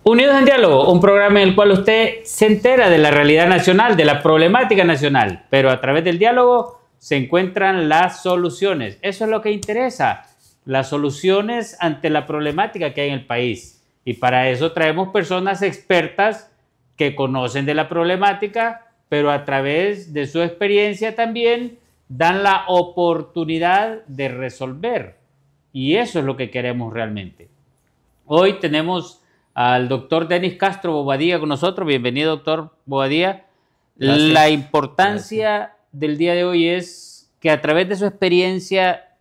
Unidos en Diálogo, un programa en el cual usted se entera de la realidad nacional, de la problemática nacional, pero a través del diálogo se encuentran las soluciones. Eso es lo que interesa, las soluciones ante la problemática que hay en el país. Y para eso traemos personas expertas que conocen de la problemática, pero a través de su experiencia también dan la oportunidad de resolver. Y eso es lo que queremos realmente. Hoy tenemos al doctor Denis Castro Bobadilla con nosotros. Bienvenido, doctor Bobadilla. Gracias. La importancia del día de hoy es que a través de su experiencia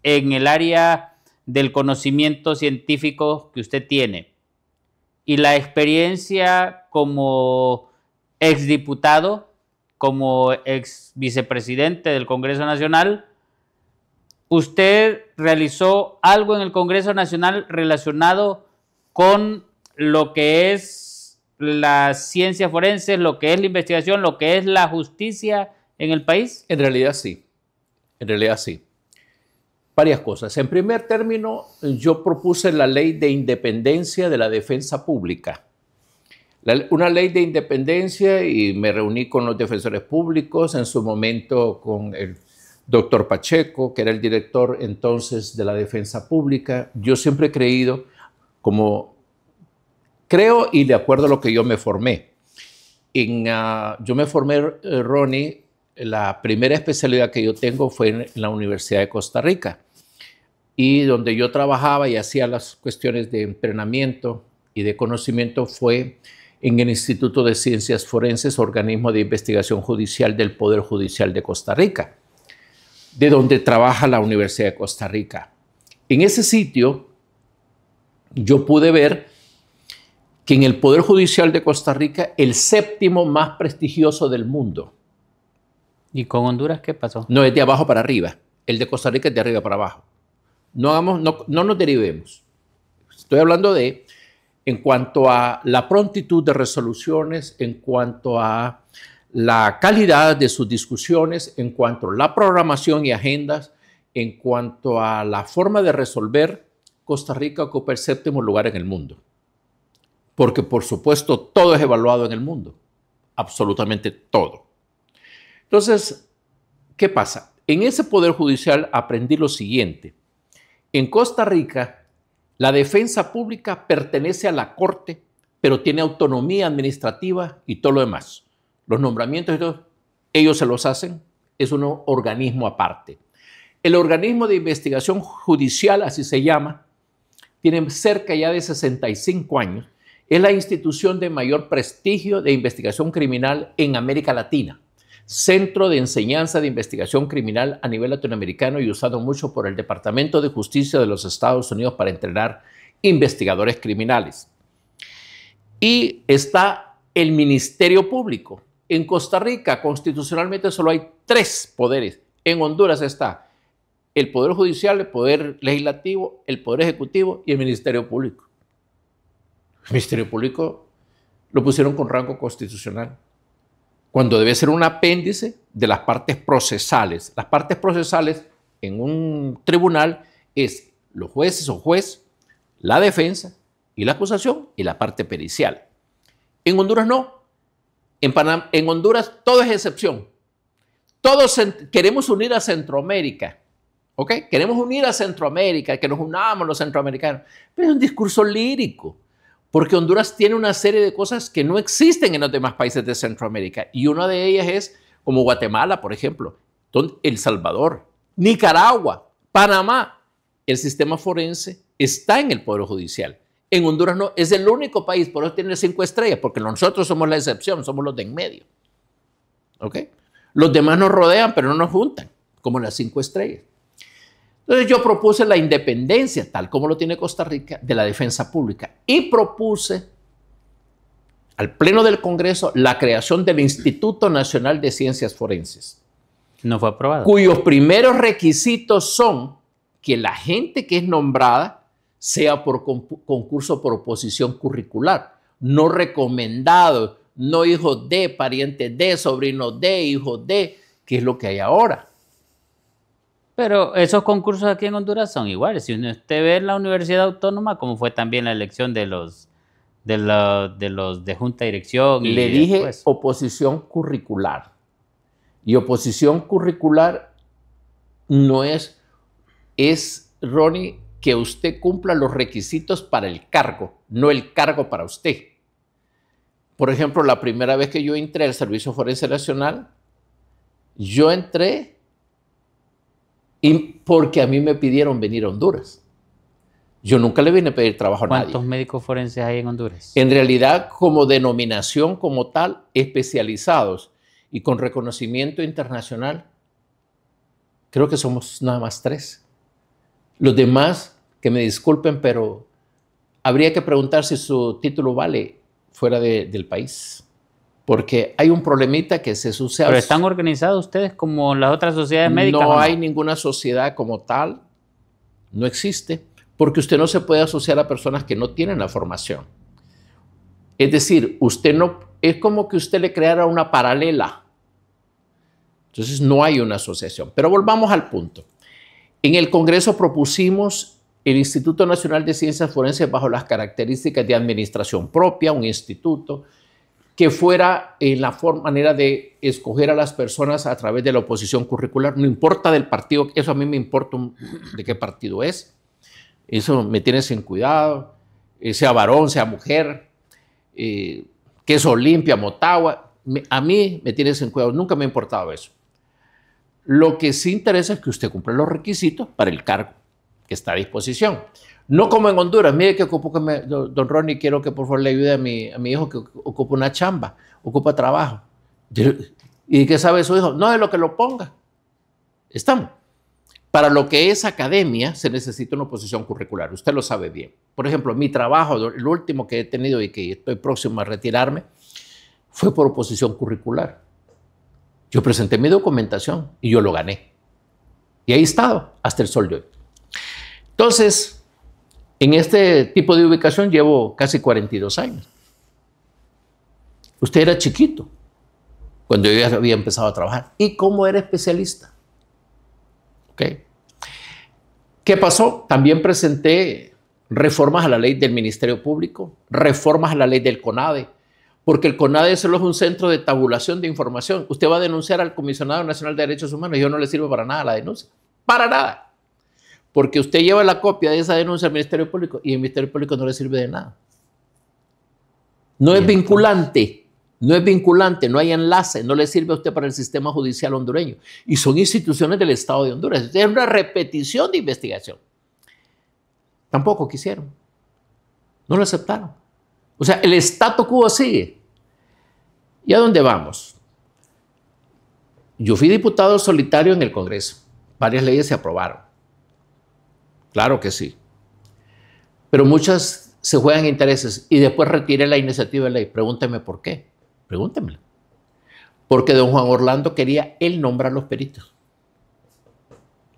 en el área del conocimiento científico que usted tiene y la experiencia como exdiputado, como ex vicepresidente del Congreso Nacional, usted realizó algo en el Congreso Nacional relacionado con lo que es la ciencia forense, lo que es la investigación, lo que es la justicia en el país. En realidad sí, varias cosas. En primer término, yo propuse la ley de independencia de la defensa pública. Una ley de independencia, y me reuní con los defensores públicos, en su momento con el doctor Pacheco, que era el director entonces de la defensa pública. Yo siempre he creído, creo y de acuerdo a lo que yo me formé. Yo me formé, Ronnie, la primera especialidad que yo tengo fue en la Universidad de Costa Rica, y donde yo trabajaba y hacía las cuestiones de entrenamiento y de conocimiento fue en el Instituto de Ciencias Forenses, organismo de investigación judicial del Poder Judicial de Costa Rica, de donde trabaja la Universidad de Costa Rica. En ese sitio yo pude ver que en el Poder Judicial de Costa Rica, el séptimo más prestigioso del mundo. ¿Y con Honduras qué pasó? No, es de abajo para arriba. El de Costa Rica es de arriba para abajo. No nos derivemos. Estoy hablando de en cuanto a la prontitud de resoluciones, en cuanto a la calidad de sus discusiones, en cuanto a la programación y agendas, en cuanto a la forma de resolver, Costa Rica ocupa el séptimo lugar en el mundo. Porque, por supuesto, todo es evaluado en el mundo. Absolutamente todo. Entonces, ¿qué pasa? En ese Poder Judicial aprendí lo siguiente. En Costa Rica, la defensa pública pertenece a la Corte, pero tiene autonomía administrativa y todo lo demás. Los nombramientos y todo, ellos se los hacen, es un organismo aparte. El organismo de investigación judicial, así se llama, tiene cerca ya de 65 años, es la institución de mayor prestigio de investigación criminal en América Latina, centro de enseñanza de investigación criminal a nivel latinoamericano y usado mucho por el Departamento de Justicia de los Estados Unidos para entrenar investigadores criminales. Y está el Ministerio Público. En Costa Rica, constitucionalmente, solo hay 3 poderes. En Honduras está el Poder Judicial, el Poder Legislativo, el Poder Ejecutivo y el Ministerio Público. El Ministerio Público lo pusieron con rango constitucional, cuando debe ser un apéndice de las partes procesales. Las partes procesales en un tribunal es los jueces o juez, la defensa y la acusación y la parte pericial. En Honduras no. En Honduras todo es excepción. Todos queremos unir a Centroamérica. ¿Ok? Queremos unir a Centroamérica, que nos unamos los centroamericanos. Pero es un discurso lírico, porque Honduras tiene una serie de cosas que no existen en los demás países de Centroamérica. Y una de ellas es como Guatemala, por ejemplo, El Salvador, Nicaragua, Panamá. El sistema forense está en el Poder Judicial. En Honduras no, es el único país, por eso tiene 5 estrellas, porque nosotros somos la excepción, somos los de en medio. ¿Ok? Los demás nos rodean, pero no nos juntan, como las 5 estrellas. Entonces yo propuse la independencia, tal como lo tiene Costa Rica, de la defensa pública, y propuse al Pleno del Congreso la creación del Instituto Nacional de Ciencias Forenses. No fue aprobado. Cuyos primeros requisitos son que la gente que es nombrada sea por concurso por oposición curricular, no recomendado, no hijo de, pariente de, sobrino de, hijo de, que es lo que hay ahora. Pero esos concursos aquí en Honduras son iguales. Si usted ve en la Universidad Autónoma, como fue también la elección de los de los de junta de dirección. Le dije oposición curricular. Y oposición curricular no es, Ronnie, que usted cumpla los requisitos para el cargo, no el cargo para usted. Por ejemplo, la primera vez que yo entré al Servicio Forense Nacional, yo entré porque a mí me pidieron venir a Honduras. Yo nunca le vine a pedir trabajo a nadie. ¿Cuántos médicos forenses hay en Honduras? En realidad, como denominación como tal, especializados y con reconocimiento internacional, creo que somos nada más 3. Los demás, que me disculpen, pero habría que preguntar si su título vale fuera del país. Porque hay un problemita que se sucede. ¿Pero están organizados ustedes como las otras sociedades médicas? No hay ninguna sociedad como tal. No existe. Porque usted no se puede asociar a personas que no tienen la formación. Es decir, usted no, es como que usted le creara una paralela. Entonces no hay una asociación. Pero volvamos al punto. En el Congreso propusimos el Instituto Nacional de Ciencias Forenses bajo las características de administración propia, un instituto que fuera en la manera de escoger a las personas a través de la oposición curricular. No importa del partido, eso a mí me importa de qué partido es. Eso me tiene sin cuidado, sea varón, sea mujer, que es Olimpia, Motagua, a mí me tiene sin cuidado, nunca me ha importado eso. Lo que sí interesa es que usted cumpla los requisitos para el cargo que está a disposición. No como en Honduras, mire que ocupo don Ronnie, quiero que por favor le ayude a mi hijo que ocupa una chamba, ocupa trabajo. ¿Y qué sabe su hijo? No, de lo que lo ponga. Estamos. Para lo que es academia se necesita una oposición curricular, usted lo sabe bien. Por ejemplo, mi trabajo, el último que he tenido y que estoy próximo a retirarme, fue por oposición curricular. Yo presenté mi documentación y yo lo gané. Y ahí he estado hasta el sol de hoy. Entonces, en este tipo de ubicación llevo casi 42 años. Usted era chiquito cuando yo ya había empezado a trabajar. ¿Y cómo era especialista? Okay. ¿Qué pasó? También presenté reformas a la ley del Ministerio Público, reformas a la ley del CONADE, porque el CONADE solo es un centro de tabulación de información. Usted va a denunciar al Comisionado Nacional de Derechos Humanos y yo no le sirve para nada la denuncia. Para nada. Porque usted lleva la copia de esa denuncia al Ministerio Público y el Ministerio Público no le sirve de nada. No es vinculante. No es vinculante, no hay enlace, no le sirve a usted para el sistema judicial hondureño. Y son instituciones del Estado de Honduras. Es una repetición de investigación. Tampoco quisieron. No lo aceptaron. O sea, el statu quo sigue. ¿Y a dónde vamos? Yo fui diputado solitario en el Congreso. Varias leyes se aprobaron. Claro que sí. Pero muchas se juegan intereses y después retiré la iniciativa de ley. Pregúnteme por qué. Pregúntemelo. Porque don Juan Orlando quería él nombrar los peritos.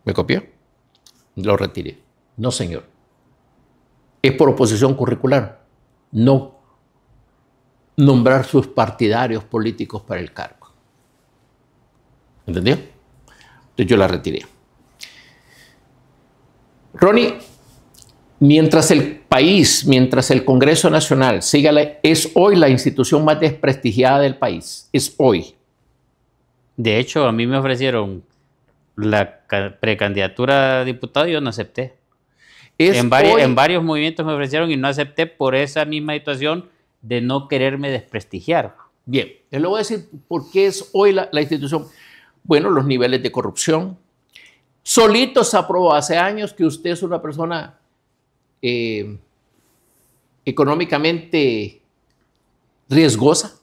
¿Me copió? Lo retiré. No, señor. Es por oposición curricular. No nombrar sus partidarios políticos para el cargo. ¿Entendió? Entonces yo la retiré. Ronnie, mientras el país, mientras el Congreso Nacional siga, es hoy la institución más desprestigiada del país. Es hoy. De hecho, a mí me ofrecieron la precandidatura a diputado y yo no acepté. En varios movimientos me ofrecieron y no acepté por esa misma situación de no quererme desprestigiar. Bien, yo le voy a decir por qué es hoy la institución. Bueno, los niveles de corrupción. Solito se aprobó hace años que usted es una persona económicamente riesgosa.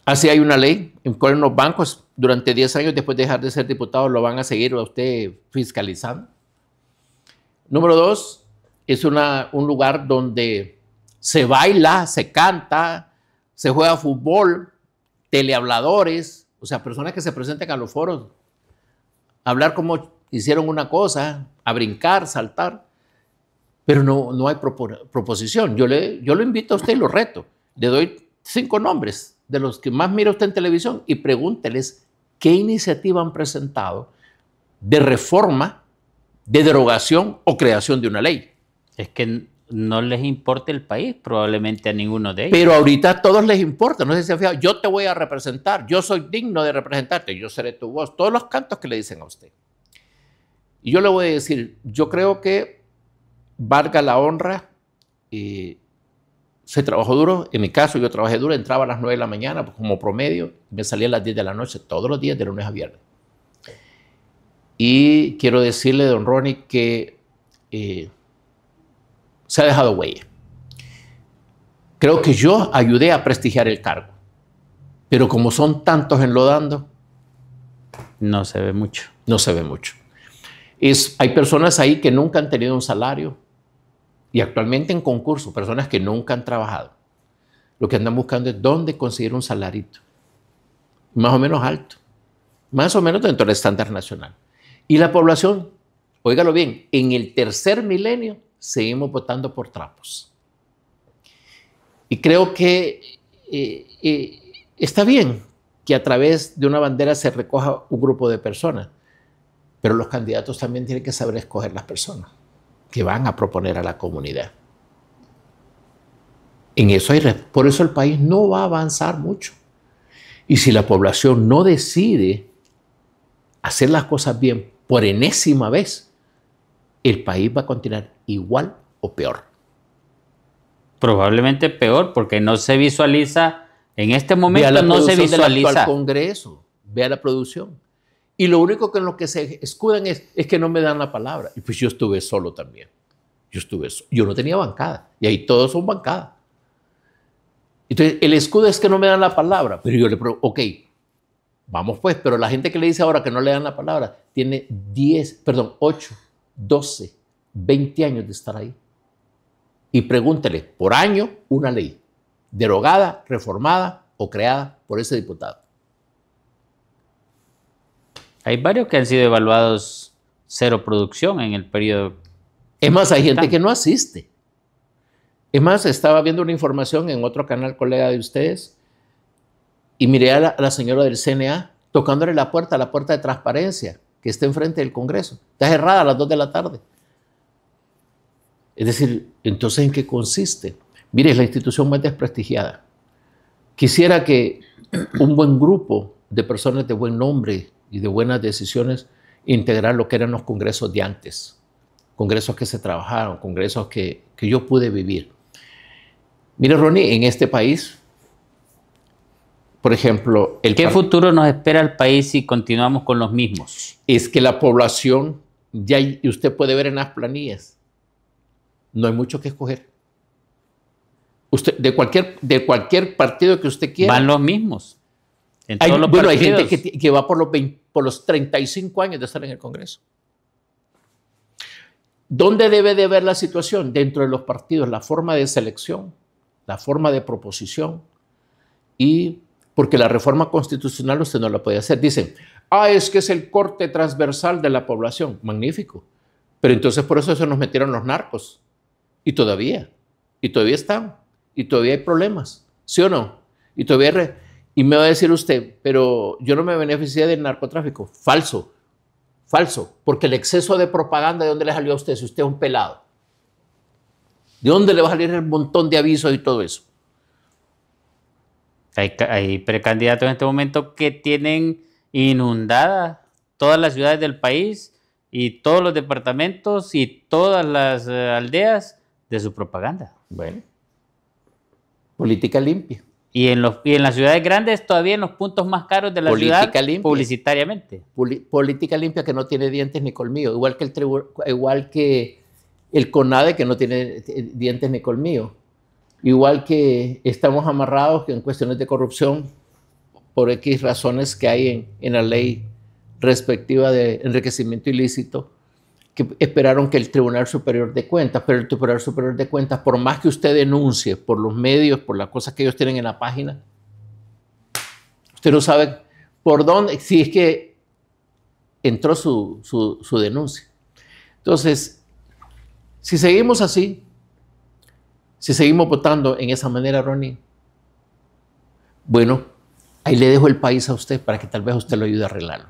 Así hay una ley en cual los bancos durante 10 años después de dejar de ser diputado lo van a seguir a usted fiscalizando. Número 2, es un lugar donde se baila, se canta, se juega fútbol, telehabladores, o sea, personas que se presenten a los foros, a hablar como hicieron una cosa, a brincar, saltar, pero no hay proposición. Yo lo invito a usted y lo reto. Le doy 5 nombres de los que más mira usted en televisión y pregúnteles qué iniciativa han presentado de reforma, de derogación o creación de una ley. Es que no les importa el país, probablemente a ninguno de ellos. Pero ahorita a todos les importa, no sé si se han fijado, yo te voy a representar, yo soy digno de representarte, yo seré tu voz, todos los cantos que le dicen a usted. Y yo le voy a decir, yo creo que valga la honra, se trabajó duro, en mi caso yo trabajé duro, entraba a las 9 de la mañana pues, como promedio, me salía a las 10 de la noche, todos los días de lunes a viernes. Y quiero decirle, don Ronnie, que se ha dejado huella. Creo que yo ayudé a prestigiar el cargo, pero como son tantos enlodando, no se ve mucho. No se ve mucho. Hay personas ahí que nunca han tenido un salario y actualmente en concurso, personas que nunca han trabajado. Lo que andan buscando es dónde conseguir un salarito, más o menos alto, más o menos dentro del estándar nacional. Y la población, óigalo bien, en el tercer milenio seguimos votando por trapos. Y creo que está bien que a través de una bandera se recoja un grupo de personas, pero los candidatos también tienen que saber escoger las personas que van a proponer a la comunidad. Por eso el país no va a avanzar mucho. Y si la población no decide hacer las cosas bien por enésima vez, el país va a continuar igual o peor. Probablemente peor, porque no se visualiza, en este momento no se visualiza. Del actual Congreso, vea la producción. Y lo único en lo que se escudan es que no me dan la palabra. Y pues yo estuve solo también. Yo no tenía bancada. Y ahí todos son bancadas. Entonces, el escudo es que no me dan la palabra. Pero yo le pregunto, ok, vamos pues. Pero la gente que le dice ahora que no le dan la palabra, tiene 8, 12, 20 años de estar ahí. Y pregúntele, por año, una ley. Derogada, reformada o creada por ese diputado. Hay varios que han sido evaluados cero producción en el periodo. Es más, hay gente que no asiste. Es más, estaba viendo una información en otro canal colega de ustedes y miré a la señora del CNA tocándole la puerta de transparencia que está enfrente del Congreso. Está cerrada a las 2 de la tarde. Es decir, entonces, ¿en qué consiste? Mire, es la institución más desprestigiada. Quisiera que un buen grupo de personas de buen nombre y de buenas decisiones integrar lo que eran los congresos de antes, congresos que se trabajaron, congresos que yo pude vivir. Mire, Ronnie, en este país, por ejemplo... ¿Qué futuro nos espera el país si continuamos con los mismos? Es que la población, y usted puede ver en las planillas, no hay mucho que escoger. Usted, de cualquier partido que usted quiera. Van los mismos. Hay gente que va por los 35 años de estar en el Congreso. ¿Dónde debe de ver la situación? Dentro de los partidos, la forma de selección, la forma de proposición, y porque la reforma constitucional usted no la puede hacer. Dicen, es que es el corte transversal de la población. Magnífico. Pero entonces por eso se nos metieron los narcos. Y todavía están. Y todavía hay problemas. ¿Sí o no? Y todavía... Y me va a decir usted, pero yo no me beneficié del narcotráfico. Falso, porque el exceso de propaganda, ¿de dónde le salió a usted si usted es un pelado? ¿De dónde le va a salir el montón de avisos y todo eso? Hay precandidatos en este momento que tienen inundadas todas las ciudades del país y todos los departamentos y todas las aldeas de su propaganda. Bueno, política limpia. Y en las ciudades grandes, todavía en los puntos más caros de la ciudad, publicitariamente. Política limpia que no tiene dientes ni colmillos, igual que el CONADE que no tiene dientes ni colmillos. Igual que estamos amarrados que en cuestiones de corrupción por X razones que hay en la ley respectiva de enriquecimiento ilícito, que esperaron que el Tribunal Superior de Cuentas, pero el Tribunal Superior de Cuentas, por más que usted denuncie por los medios, por las cosas que ellos tienen en la página, usted no sabe por dónde, si es que entró su denuncia. Entonces, si seguimos así, si seguimos votando en esa manera, Ronnie, bueno, ahí le dejo el país a usted para que tal vez usted lo ayude a arreglarlo.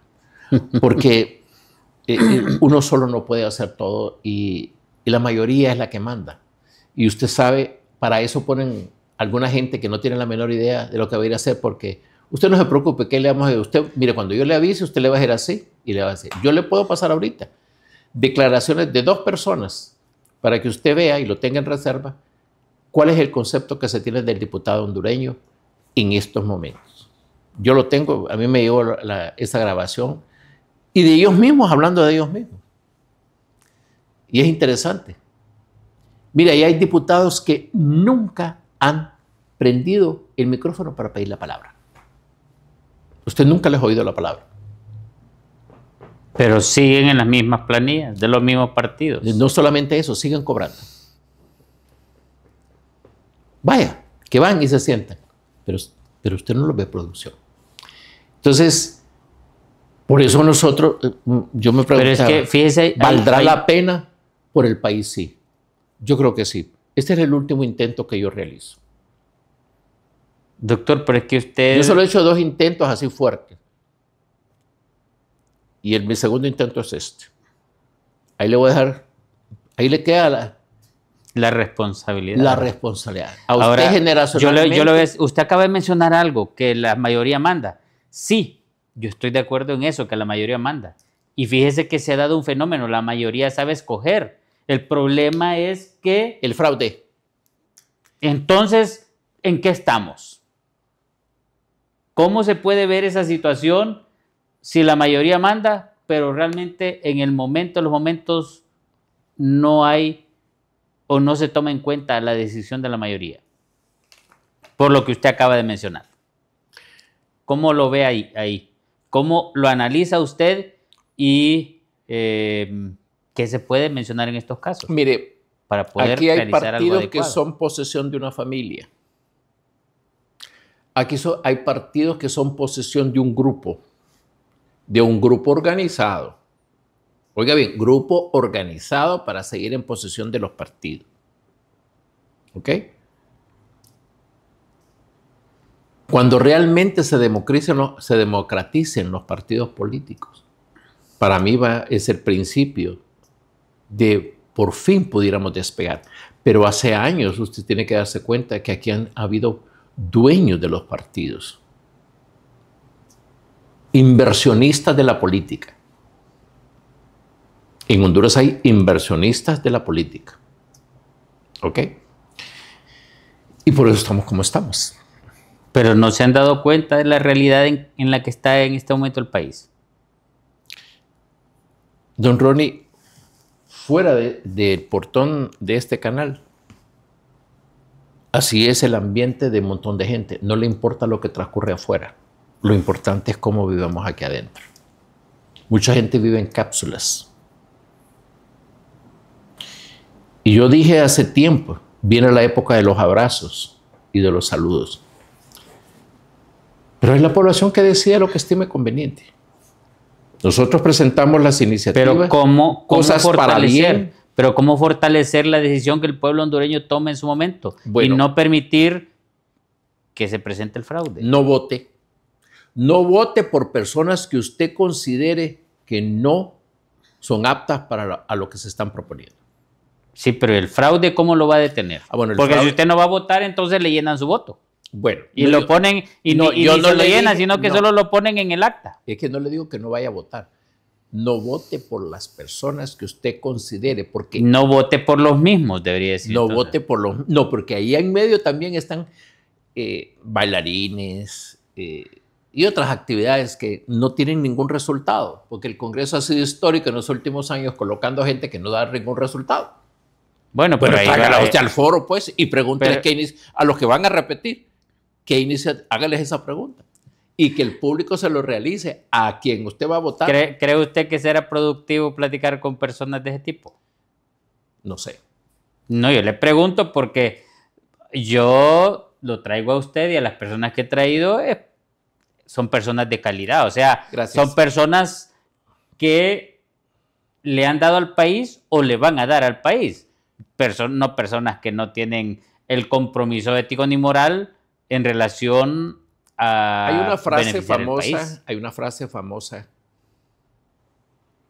Porque uno solo no puede hacer todo y la mayoría es la que manda. Y usted sabe, para eso ponen alguna gente que no tiene la menor idea de lo que va a ir a hacer, porque usted no se preocupe, ¿qué le vamos a decir? Usted, mire, cuando yo le avise, usted le va a decir así y le va a decir. Yo le puedo pasar ahorita declaraciones de 2 personas para que usted vea y lo tenga en reserva cuál es el concepto que se tiene del diputado hondureño en estos momentos. Yo lo tengo, a mí me llegó esa grabación y de ellos mismos, hablando de ellos mismos. Y es interesante. Mira, y hay diputados que nunca han prendido el micrófono para pedir la palabra. Usted nunca les ha oído la palabra. Pero siguen en las mismas planillas, de los mismos partidos. No solamente eso, siguen cobrando. Vaya, que van y se sientan. Pero usted no los ve producción. Entonces, por eso nosotros, yo me preguntaba, pero es que, fíjese, ¿valdrá la pena por el país? Sí. Yo creo que sí. Este es el último intento que yo realizo. Doctor, pero es que usted... Yo solo he hecho 2 intentos así fuertes. Y mi segundo intento es este. Ahí le voy a dejar, ahí le queda la responsabilidad. La responsabilidad. A usted ahora, generacionalmente... usted acaba de mencionar algo, que la mayoría manda. Sí, yo estoy de acuerdo en eso, que la mayoría manda. Y fíjese que se ha dado un fenómeno, la mayoría sabe escoger. El problema es que... El fraude. Entonces, ¿en qué estamos? ¿Cómo se puede ver esa situación si la mayoría manda, pero realmente en el momento, en los momentos, no hay o no se toma en cuenta la decisión de la mayoría? Por lo que usted acaba de mencionar. ¿Cómo lo ve ahí? ¿Cómo lo analiza usted y qué se puede mencionar en estos casos? Mire, para poder aquí hay realizar algo partidos adecuado. que son posesión de una familia. Aquí hay partidos que son posesión de un grupo organizado. Oiga bien, grupo organizado para seguir en posesión de los partidos. ¿Ok? Cuando realmente se democraticen los partidos políticos, para mí es el principio de por fin pudiéramos despegar. Pero hace años usted tiene que darse cuenta que aquí ha habido dueños de los partidos, inversionistas de la política. En Honduras hay inversionistas de la política. ¿Ok? Y por eso estamos como estamos. Pero no se han dado cuenta de la realidad en la que está en este momento el país. Don Ronnie, fuera del portón de este canal, así es el ambiente de un montón de gente. No le importa lo que transcurre afuera. Lo importante es cómo vivamos aquí adentro. Mucha gente vive en cápsulas. Y yo dije hace tiempo, viene la época de los abrazos y de los saludos. Pero es la población que decide lo que estime conveniente. Nosotros presentamos las iniciativas, pero ¿cómo cosas para bien. Pero ¿cómo fortalecer la decisión que el pueblo hondureño tome en su momento? Bueno, y no permitir que se presente el fraude. No vote. No vote por personas que usted considere que no son aptas para a lo que se están proponiendo. Sí, pero el fraude, ¿cómo lo va a detener? Bueno, porque fraude, si usted no va a votar, entonces le llenan su voto. Bueno. Y no, lo ponen, y no, y no se lo llenan, sino que solo lo ponen en el acta. Es que no le digo que no vaya a votar. No vote por las personas que usted considere, porque... No vote por los mismos, debería decir. No vote por los... No, porque ahí en medio también están bailarines y otras actividades que no tienen ningún resultado, porque el Congreso ha sido histórico en los últimos años colocando gente que no da ningún resultado. Bueno, pero hágala usted al foro, pues, y pregúntele a los que van a repetir, hágales esa pregunta. Y que el público se lo realice a quien usted va a votar. ¿Cree usted que será productivo platicar con personas de ese tipo? No sé. No, yo le pregunto porque yo lo traigo a usted y a las personas que he traído son personas de calidad. O sea, gracias. Son personas que le han dado al país o le van a dar al país. No personas que no tienen el compromiso ético ni moral en relación a hay una frase beneficiar famosa, el país. Hay una frase famosa.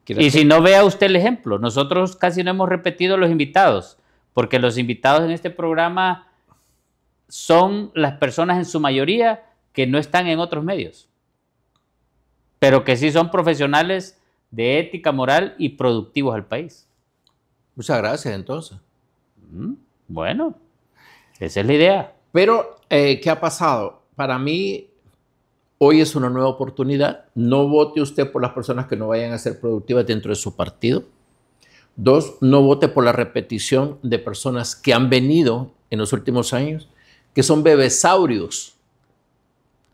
Y si no, vea usted el ejemplo. Nosotros casi no hemos repetido los invitados, porque los invitados en este programa son las personas en su mayoría que no están en otros medios, pero que sí son profesionales de ética, moral y productivos al país. Muchas gracias, entonces. Bueno, esa es la idea. Pero, ¿qué ha pasado? Para mí, hoy es una nueva oportunidad. No vote usted por las personas que no vayan a ser productivas dentro de su partido. 2, no vote por la repetición de personas que han venido en los últimos años, que son bebesaurios.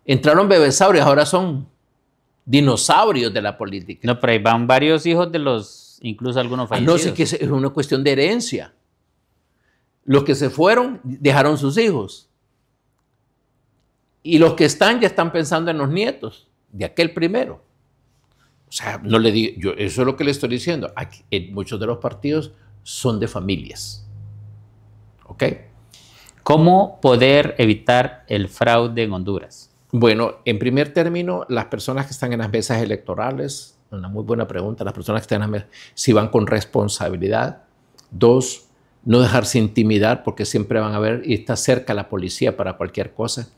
Entraron bebesaurios, ahora son dinosaurios de la política. No, pero ahí van varios hijos de los, incluso algunos fallecidos. No sé, que es una cuestión de herencia. Los que se fueron dejaron sus hijos. Y los que están ya están pensando en los nietos de aquel primero. O sea, no le digo, yo, eso es lo que le estoy diciendo. Aquí, muchos de los partidos son de familias. ¿Ok? ¿Cómo poder evitar el fraude en Honduras? Bueno, en primer término, las personas que están en las mesas electorales, una muy buena pregunta, las personas que están en las mesas, si van con responsabilidad. 2, no dejarse intimidar porque siempre van a ver y está cerca la policía para cualquier cosa.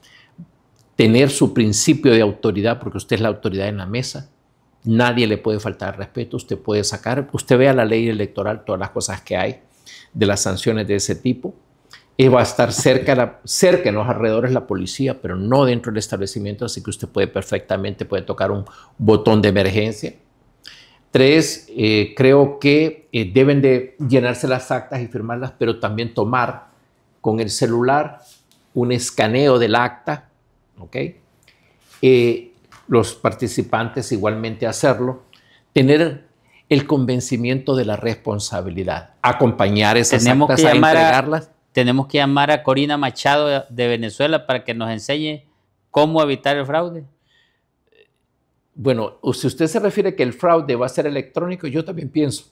Tener su principio de autoridad porque usted es la autoridad en la mesa. Nadie le puede faltar respeto, usted puede sacar, usted vea la ley electoral, todas las cosas que hay de las sanciones de ese tipo. Y va a estar cerca en los alrededores la policía, pero no dentro del establecimiento, así que usted puede perfectamente tocar un botón de emergencia. 3, creo que deben de llenarse las actas y firmarlas, pero también tomar con el celular un escaneo del acta, ¿ok? Los participantes igualmente hacerlo, tener el convencimiento de la responsabilidad, acompañar esas actas a entregarlas. Tenemos que llamar a Corina Machado de Venezuela para que nos enseñe cómo evitar el fraude. Bueno, si usted se refiere que el fraude va a ser electrónico, yo también pienso.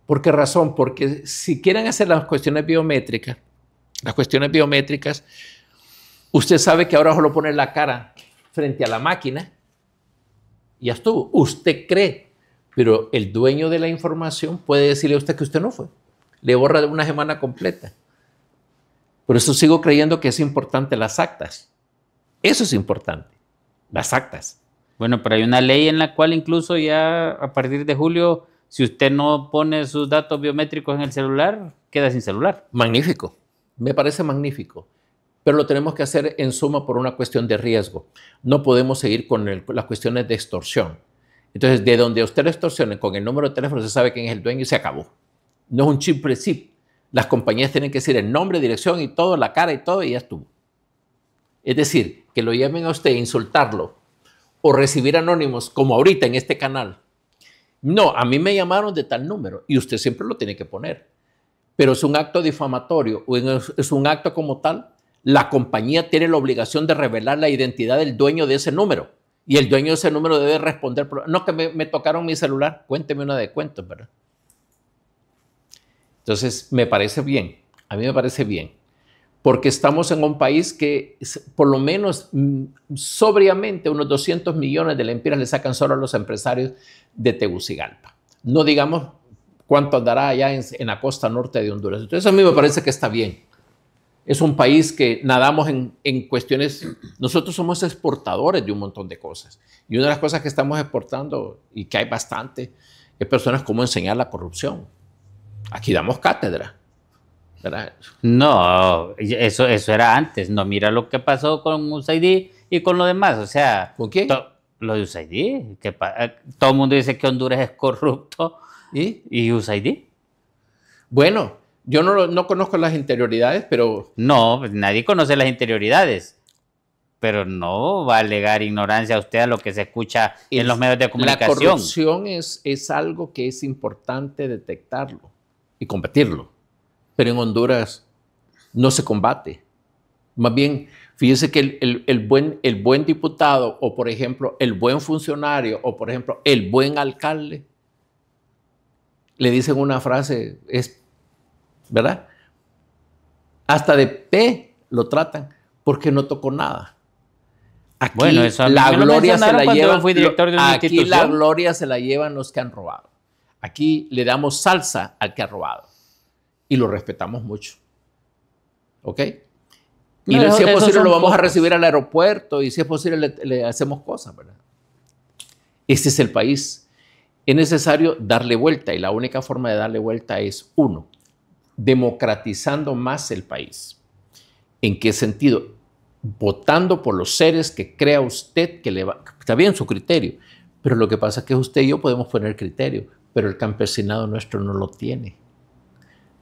¿Por qué razón? Porque si quieren hacer las cuestiones biométricas, usted sabe que ahora solo pone la cara frente a la máquina y ya estuvo. Usted cree, pero el dueño de la información puede decirle a usted que usted no fue. Le borra de una semana completa. Por eso sigo creyendo que es importante las actas. Eso es importante, las actas. Bueno, pero hay una ley en la cual incluso ya a partir de julio, si usted no pone sus datos biométricos en el celular, queda sin celular. Magnífico, me parece magnífico. Pero lo tenemos que hacer en suma por una cuestión de riesgo. No podemos seguir con las cuestiones de extorsión. Entonces, de donde usted lo extorsione con el número de teléfono, se sabe quién es el dueño y se acabó. No es un simple chip. Las compañías tienen que decir el nombre, dirección y todo, la cara y todo, y ya estuvo. Es decir, que lo llamen a usted, insultarlo o recibir anónimos, como ahorita en este canal. No, a mí me llamaron de tal número y usted siempre lo tiene que poner. Pero es un acto difamatorio o es un acto como tal, la compañía tiene la obligación de revelar la identidad del dueño de ese número. Y el dueño de ese número debe responder. No, que me tocaron mi celular. Cuénteme una de cuentos, ¿verdad? Entonces, me parece bien, a mí me parece bien, porque estamos en un país que por lo menos sobriamente unos 200 millones de lempiras le sacan solo a los empresarios de Tegucigalpa. No digamos cuánto andará allá en la costa norte de Honduras. Entonces, a mí me parece que está bien. Es un país que nadamos en cuestiones, nosotros somos exportadores de un montón de cosas. Y una de las cosas que estamos exportando, y que hay bastante, es personas cómo enseñar la corrupción. Aquí damos cátedra, ¿verdad? No, eso era antes. No, mira lo que pasó con USAID y con lo demás. O sea, ¿con qué? Lo de USAID. Todo el mundo dice que Honduras es corrupto. ¿Y USAID? Bueno, yo no conozco las interioridades, pero... No, pues nadie conoce las interioridades. Pero no va a alegar ignorancia a usted a lo que se escucha en los medios de comunicación. La corrupción es algo que es importante detectarlo y combatirlo. Pero en Honduras no se combate. Más bien, fíjese que el buen diputado o, por ejemplo, el buen funcionario o, por ejemplo, el buen alcalde, le dicen una frase, ¿verdad? Hasta de P lo tratan porque no tocó nada. Aquí bueno, eso la gloria se la llevan, fui director de una aquí institución. La gloria se la llevan los que han robado. Aquí le damos salsa al que ha robado. y lo respetamos mucho. ¿Ok? Y No, si es esos posible son lo vamos a pocos. recibir al aeropuerto y si es posible le hacemos cosas, ¿verdad? Este es el país. Es necesario darle vuelta y la única forma de darle vuelta es, uno, democratizando más el país. ¿En qué sentido? Votando por los seres que crea usted que le va... Está bien su criterio, pero lo que pasa es que usted y yo podemos poner criterio, pero el campesinado nuestro no lo tiene.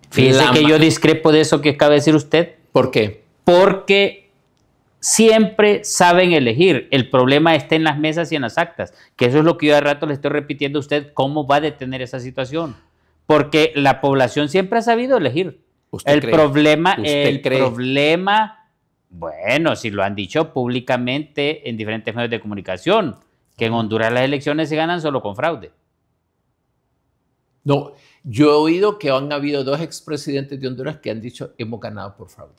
Fíjese que yo discrepo de eso que acaba de decir usted. ¿Por qué? Porque siempre saben elegir. El problema está en las mesas y en las actas, que eso es lo que yo de rato le estoy repitiendo a usted, cómo va a detener esa situación. Porque la población siempre ha sabido elegir. ¿Usted cree? El problema, bueno, si lo han dicho públicamente en diferentes medios de comunicación, que en Honduras las elecciones se ganan solo con fraude. No, yo he oído que han habido 2 expresidentes de Honduras que han dicho hemos ganado por fraude.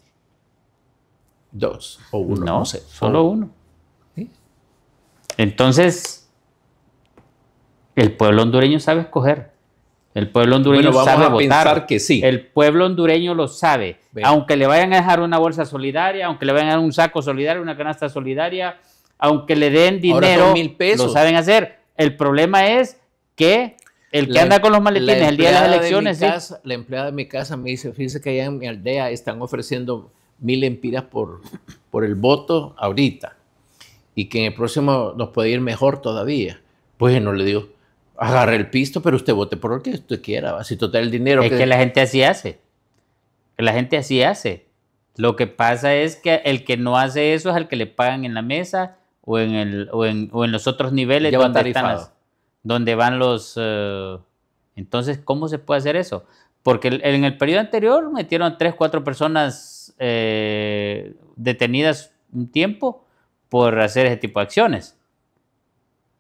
2 o 1, no sé. Solo uno. ¿Sí? Entonces, el pueblo hondureño sabe escoger. El pueblo hondureño sabe votar. Pensar que sí. El pueblo hondureño lo sabe. Bien. Aunque le vayan a dejar una bolsa solidaria, aunque le vayan a dar un saco solidario, una canasta solidaria, aunque le den dinero, 1,000 pesos. lo saben hacer. El problema es que el que anda con los maletines el día de las elecciones... La empleada de mi casa me dice, fíjese que allá en mi aldea están ofreciendo 1,000 empiras por el voto ahorita y que en el próximo nos puede ir mejor todavía. Pues no le digo, agarre el pisto, pero usted vote por lo que usted quiera. Si total el dinero... Es que la gente así hace. La gente así hace. Lo que pasa es que el que no hace eso es el que le pagan en la mesa o en los otros niveles Ya va donde, tarifado. donde van los... entonces, ¿cómo se puede hacer eso? Porque en el periodo anterior metieron 3, 4 personas detenidas un tiempo por hacer ese tipo de acciones.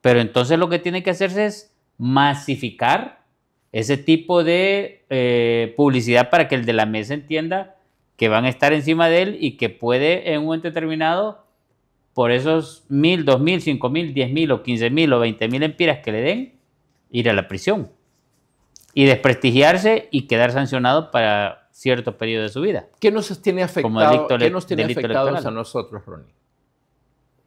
Pero entonces lo que tiene que hacerse es masificar ese tipo de publicidad para que el de la mesa entienda que van a estar encima de él y que puede en un momento determinado, por esos 1,000, 2,000, 5,000, 10,000 o 15,000 o 20,000 empiras que le den, ir a la prisión y desprestigiarse y quedar sancionado para cierto periodo de su vida. ¿Qué nos tiene afectado, a nosotros, Ronnie?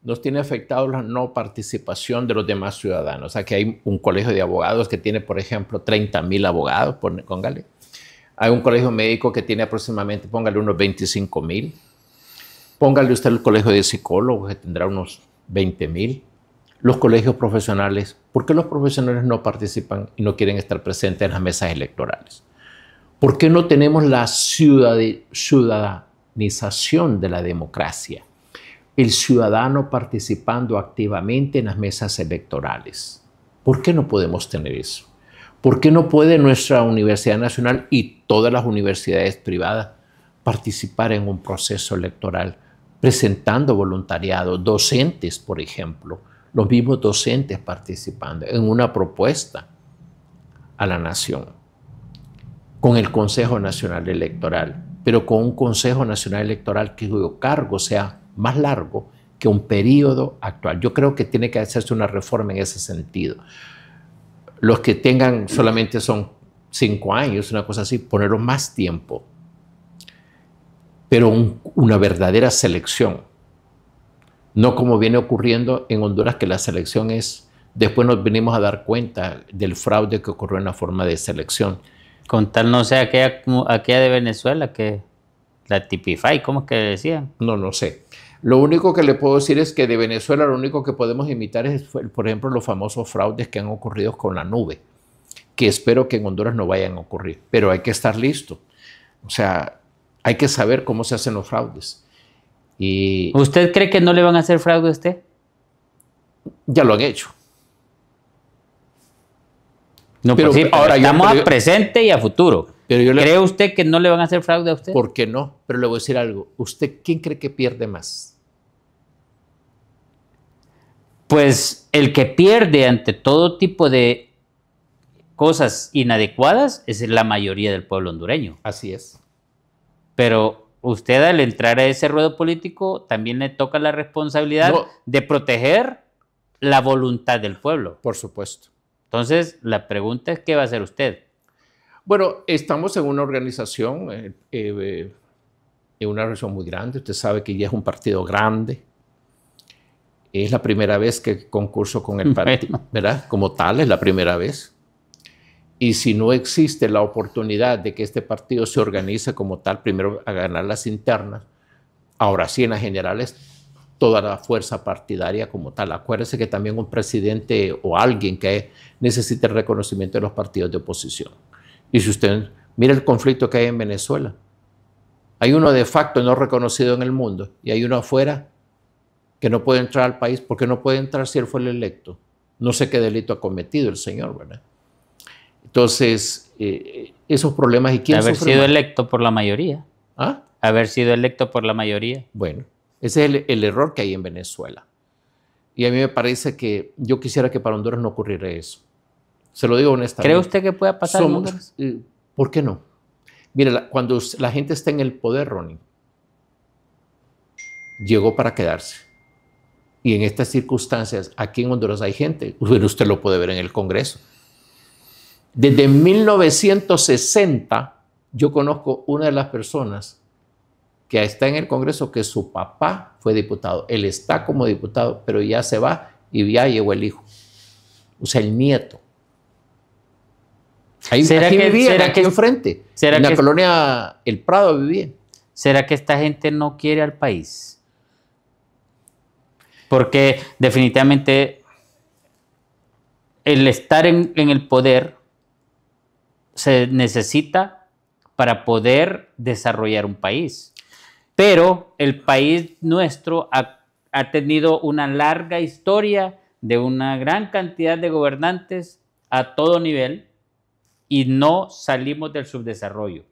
Nos tiene afectado la no participación de los demás ciudadanos. O sea, que hay un colegio de abogados que tiene, por ejemplo, 30,000 abogados, póngale. Hay un colegio médico que tiene aproximadamente, póngale, unos 25,000. Póngale usted el colegio de psicólogos, que tendrá unos 20,000. Los colegios profesionales, ¿por qué los profesionales no participan y no quieren estar presentes en las mesas electorales? ¿Por qué no tenemos la ciudadanización de la democracia? El ciudadano participando activamente en las mesas electorales. ¿Por qué no podemos tener eso? ¿Por qué no puede nuestra Universidad Nacional y todas las universidades privadas participar en un proceso electoral presentando voluntariado, docentes, por ejemplo, los mismos docentes participando en una propuesta a la nación, con el Consejo Nacional Electoral, pero con un Consejo Nacional Electoral cuyo cargo sea más largo que un periodo actual? Yo creo que tiene que hacerse una reforma en ese sentido. Los que tengan solamente son 5 años, una cosa así, ponerlos más tiempo, pero una verdadera selección. No como viene ocurriendo en Honduras, que la selección es, después nos venimos a dar cuenta del fraude que ocurrió en la forma de selección. Con tal no sé, aquella de Venezuela, que la Tipify, ¿cómo es que decían? No sé. Lo único que le puedo decir es que de Venezuela lo único que podemos imitar es, por ejemplo, los famosos fraudes que han ocurrido con la nube, que espero que en Honduras no vayan a ocurrir, pero hay que estar listo. O sea, hay que saber cómo se hacen los fraudes. Y ¿usted cree que no le van a hacer fraude a usted? ya lo han hecho. No, pero pues sí, ahora estamos a presente y a futuro. Pero ¿cree usted que no le van a hacer fraude a usted? ¿Por qué no? Pero le voy a decir algo. ¿Usted quién cree que pierde más? Pues el que pierde ante todo tipo de cosas inadecuadas es la mayoría del pueblo hondureño. Así es. Pero usted, al entrar a ese ruedo político, también le toca la responsabilidad de proteger la voluntad del pueblo. Por supuesto. Entonces, la pregunta es, ¿qué va a hacer usted? Bueno, estamos en una organización, en una organización muy grande. Usted sabe que ya es un partido grande. Es la primera vez que concurso con el partido, ¿verdad? Como tal, es la primera vez. Y si no existe la oportunidad de que este partido se organice como tal, primero a ganar las internas, ahora sí en las generales, toda la fuerza partidaria como tal. Acuérdese que también un presidente o alguien que necesite el reconocimiento de los partidos de oposición. Y si usted mira el conflicto que hay en Venezuela, hay uno de facto no reconocido en el mundo y hay uno afuera que no puede entrar al país porque no puede entrar si él fue el electo. No sé qué delito ha cometido el señor, ¿verdad? Entonces, esos problemas, ¿y quién Haber sufre sido más? electo por la mayoría. ¿Ah? Haber sido electo por la mayoría. Bueno, ese es el error que hay en Venezuela. Y a mí me parece que yo quisiera que para Honduras no ocurriera eso. Se lo digo honestamente. ¿Cree usted que pueda pasar en Honduras? ¿Por qué no? Mire, cuando la gente está en el poder, Ronnie, llegó para quedarse. Y en estas circunstancias, aquí en Honduras hay gente, bueno, usted lo puede ver en el Congreso. Desde 1960, yo conozco una de las personas que está en el Congreso que su papá fue diputado. Él está como diputado, pero ya se va y ya llegó el hijo. O sea, el nieto. Ahí, aquí vivían, aquí enfrente. En la colonia El Prado vivían. ¿Será que esta gente no quiere al país? Porque definitivamente el estar en el poder se necesita para poder desarrollar un país. Pero el país nuestro ha tenido una larga historia de una gran cantidad de gobernantes a todo nivel y no salimos del subdesarrollo.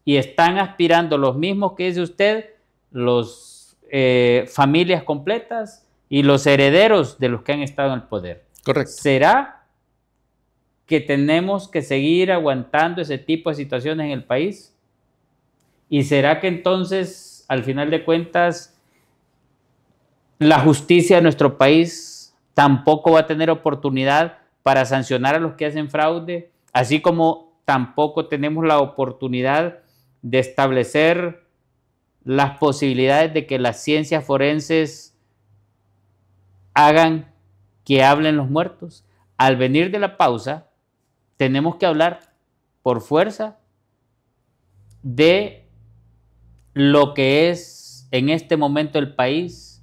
Y están aspirando los mismos que dice usted, los familias completas y los herederos de los que han estado en el poder. Correcto. ¿Será que tenemos que seguir aguantando ese tipo de situaciones en el país? ¿Y será que entonces, al final de cuentas, la justicia de nuestro país tampoco va a tener oportunidad para sancionar a los que hacen fraude, así como tampoco tenemos la oportunidad de establecer las posibilidades de que las ciencias forenses hagan que hablen los muertos? Al venir de la pausa, tenemos que hablar por fuerza de lo que es en este momento el país,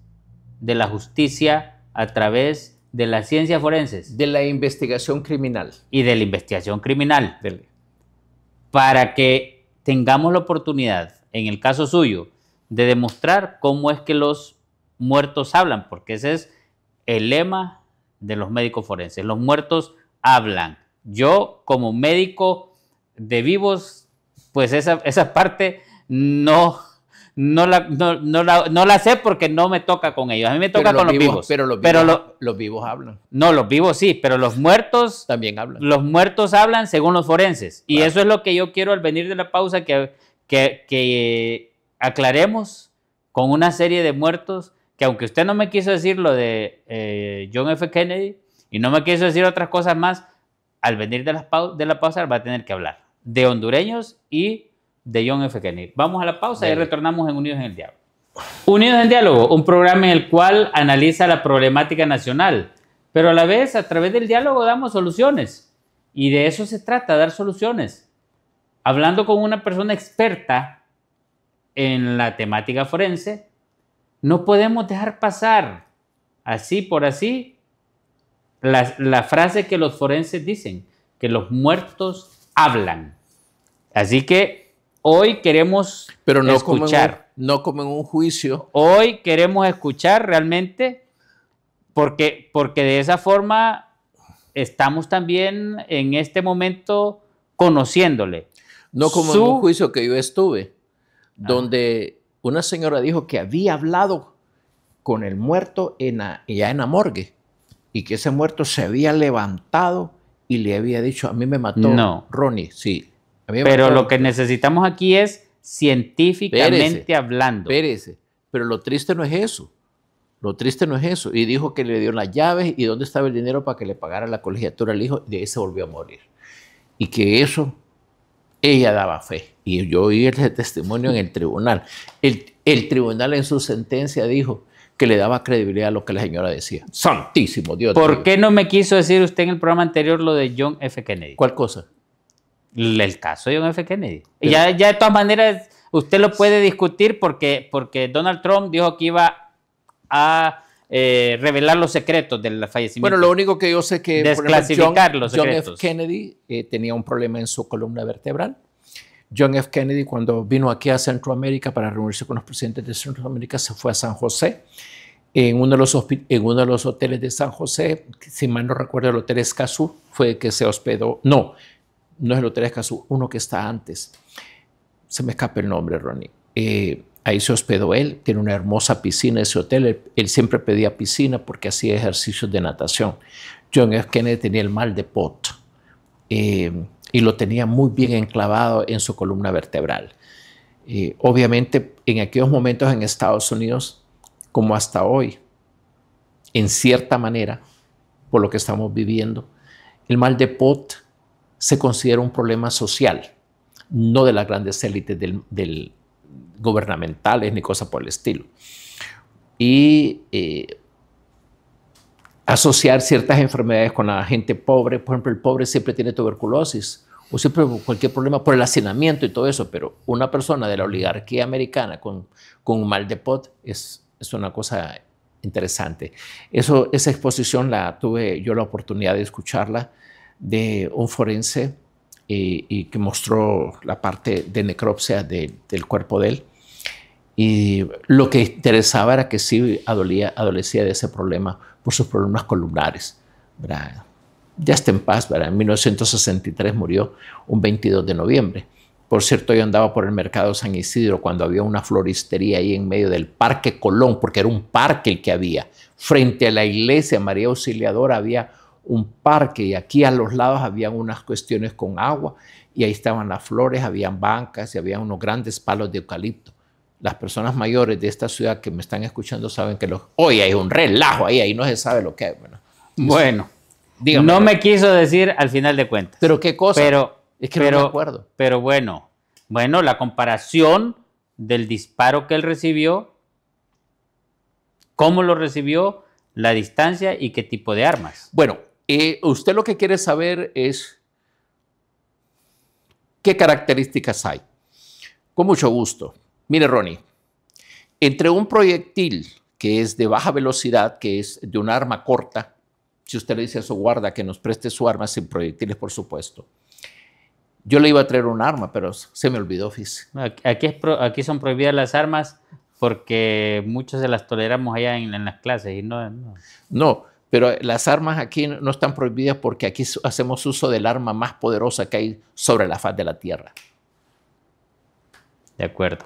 de la justicia a través de las ciencias forenses. De la investigación criminal. Y de la investigación criminal. Para que tengamos la oportunidad, en el caso suyo, de demostrar cómo es que los muertos hablan, porque ese es el lema de los médicos forenses. Los muertos hablan. Yo, como médico de vivos, pues esa parte no la sé porque no me toca con ellos. A mí me toca con los vivos. Pero los vivos hablan. No, los vivos sí, pero los muertos también hablan. Los muertos hablan según los forenses. Y eso es lo que yo quiero al venir de la pausa, que aclaremos con una serie de muertos que, aunque usted no me quiso decir lo de John F. Kennedy y no me quiso decir otras cosas más, al venir de la pausa va a tener que hablar de hondureños y de John F. Kennedy. Vamos a la pausa y retornamos en Unidos en el Diálogo. Unidos en Diálogo, un programa en el cual analiza la problemática nacional, pero a la vez, a través del diálogo, damos soluciones. Y de eso se trata, dar soluciones. Hablando con una persona experta en la temática forense, no podemos dejar pasar así por así la frase que los forenses dicen, que los muertos hablan. Así que hoy queremos escuchar. No como en un juicio. Hoy queremos escuchar realmente, porque de esa forma estamos también en este momento conociéndole. No como en un juicio que yo estuve, donde una señora dijo que había hablado con el muerto ya en la morgue, y que ese muerto se había levantado y le había dicho, a mí me mató Ronnie. Sí. Pero lo que necesitamos aquí es científicamente hablando. Espérese, pero lo triste no es eso. Lo triste no es eso. Y dijo que le dio las llaves y dónde estaba el dinero para que le pagara la colegiatura al hijo, y de ahí se volvió a morir. Y que eso Ella daba fe. Y yo oí ese testimonio en el tribunal. El tribunal en su sentencia dijo que le daba credibilidad a lo que la señora decía. Santísimo Dios. ¿Por qué no me quiso decir usted en el programa anterior lo de John F. Kennedy? ¿Cuál cosa? El caso de John F. Kennedy. Ya de todas maneras, usted lo puede discutir porque Donald Trump dijo que iba a revelar los secretos del fallecimiento. Bueno, lo único que yo sé que desclasificar los secretos. John F. Kennedy tenía un problema en su columna vertebral. John F. Kennedy, cuando vino aquí a Centroamérica para reunirse con los presidentes de Centroamérica, se fue a San José. En uno de los hoteles de San José, si mal no recuerdo, el Hotel Escazú, fue que se hospedó. No es el Hotel Escazú, uno que está antes. Se me escapa el nombre, Ronnie. Ahí se hospedó él, tiene una hermosa piscina ese hotel. Él siempre pedía piscina porque hacía ejercicios de natación. John F. Kennedy tenía el mal de Pot y lo tenía muy bien enclavado en su columna vertebral. Obviamente, en aquellos momentos en Estados Unidos, como hasta hoy, en cierta manera, por lo que estamos viviendo, el mal de Pot se considera un problema social, no de las grandes élites del gubernamentales ni cosas por el estilo. Y asociar ciertas enfermedades con la gente pobre, por ejemplo, el pobre siempre tiene tuberculosis o siempre cualquier problema por el hacinamiento y todo eso, pero una persona de la oligarquía americana con un mal de Pot es una cosa interesante. Esa exposición tuve yo la oportunidad de escucharla de un forense y que mostró la parte de necropsia del cuerpo de él. Y lo que interesaba era que sí adolecía de ese problema por sus problemas columnares, ¿verdad? Ya está en paz, ¿verdad? En 1963 murió un 22 de noviembre. Por cierto, yo andaba por el mercado San Isidro cuando había una floristería ahí en medio del Parque Colón, porque era un parque el que había. Frente a la iglesia María Auxiliadora había un parque y aquí a los lados habían unas cuestiones con agua y ahí estaban las flores, habían bancas y había unos grandes palos de eucalipto. Las personas mayores de esta ciudad que me están escuchando saben que hoy hay un relajo ahí no se sabe lo que hay. Bueno, dígame, no me quiso decir al final de cuentas. ¿Pero qué cosa? Es que no me acuerdo. Pero bueno, la comparación del disparo que él recibió, cómo lo recibió, la distancia y qué tipo de armas. Bueno, usted lo que quiere saber es qué características hay. Con mucho gusto. Mire, Ronnie, entre un proyectil que es de baja velocidad, que es de un arma corta, si usted le dice a su guarda que nos preste su arma sin proyectiles, por supuesto. Yo le iba a traer un arma, pero se me olvidó, fíjese. Aquí son prohibidas las armas porque muchos se las toleramos allá en las clases. Y No, pero las armas aquí no están prohibidas porque aquí hacemos uso del arma más poderosa que hay sobre la faz de la tierra. De acuerdo.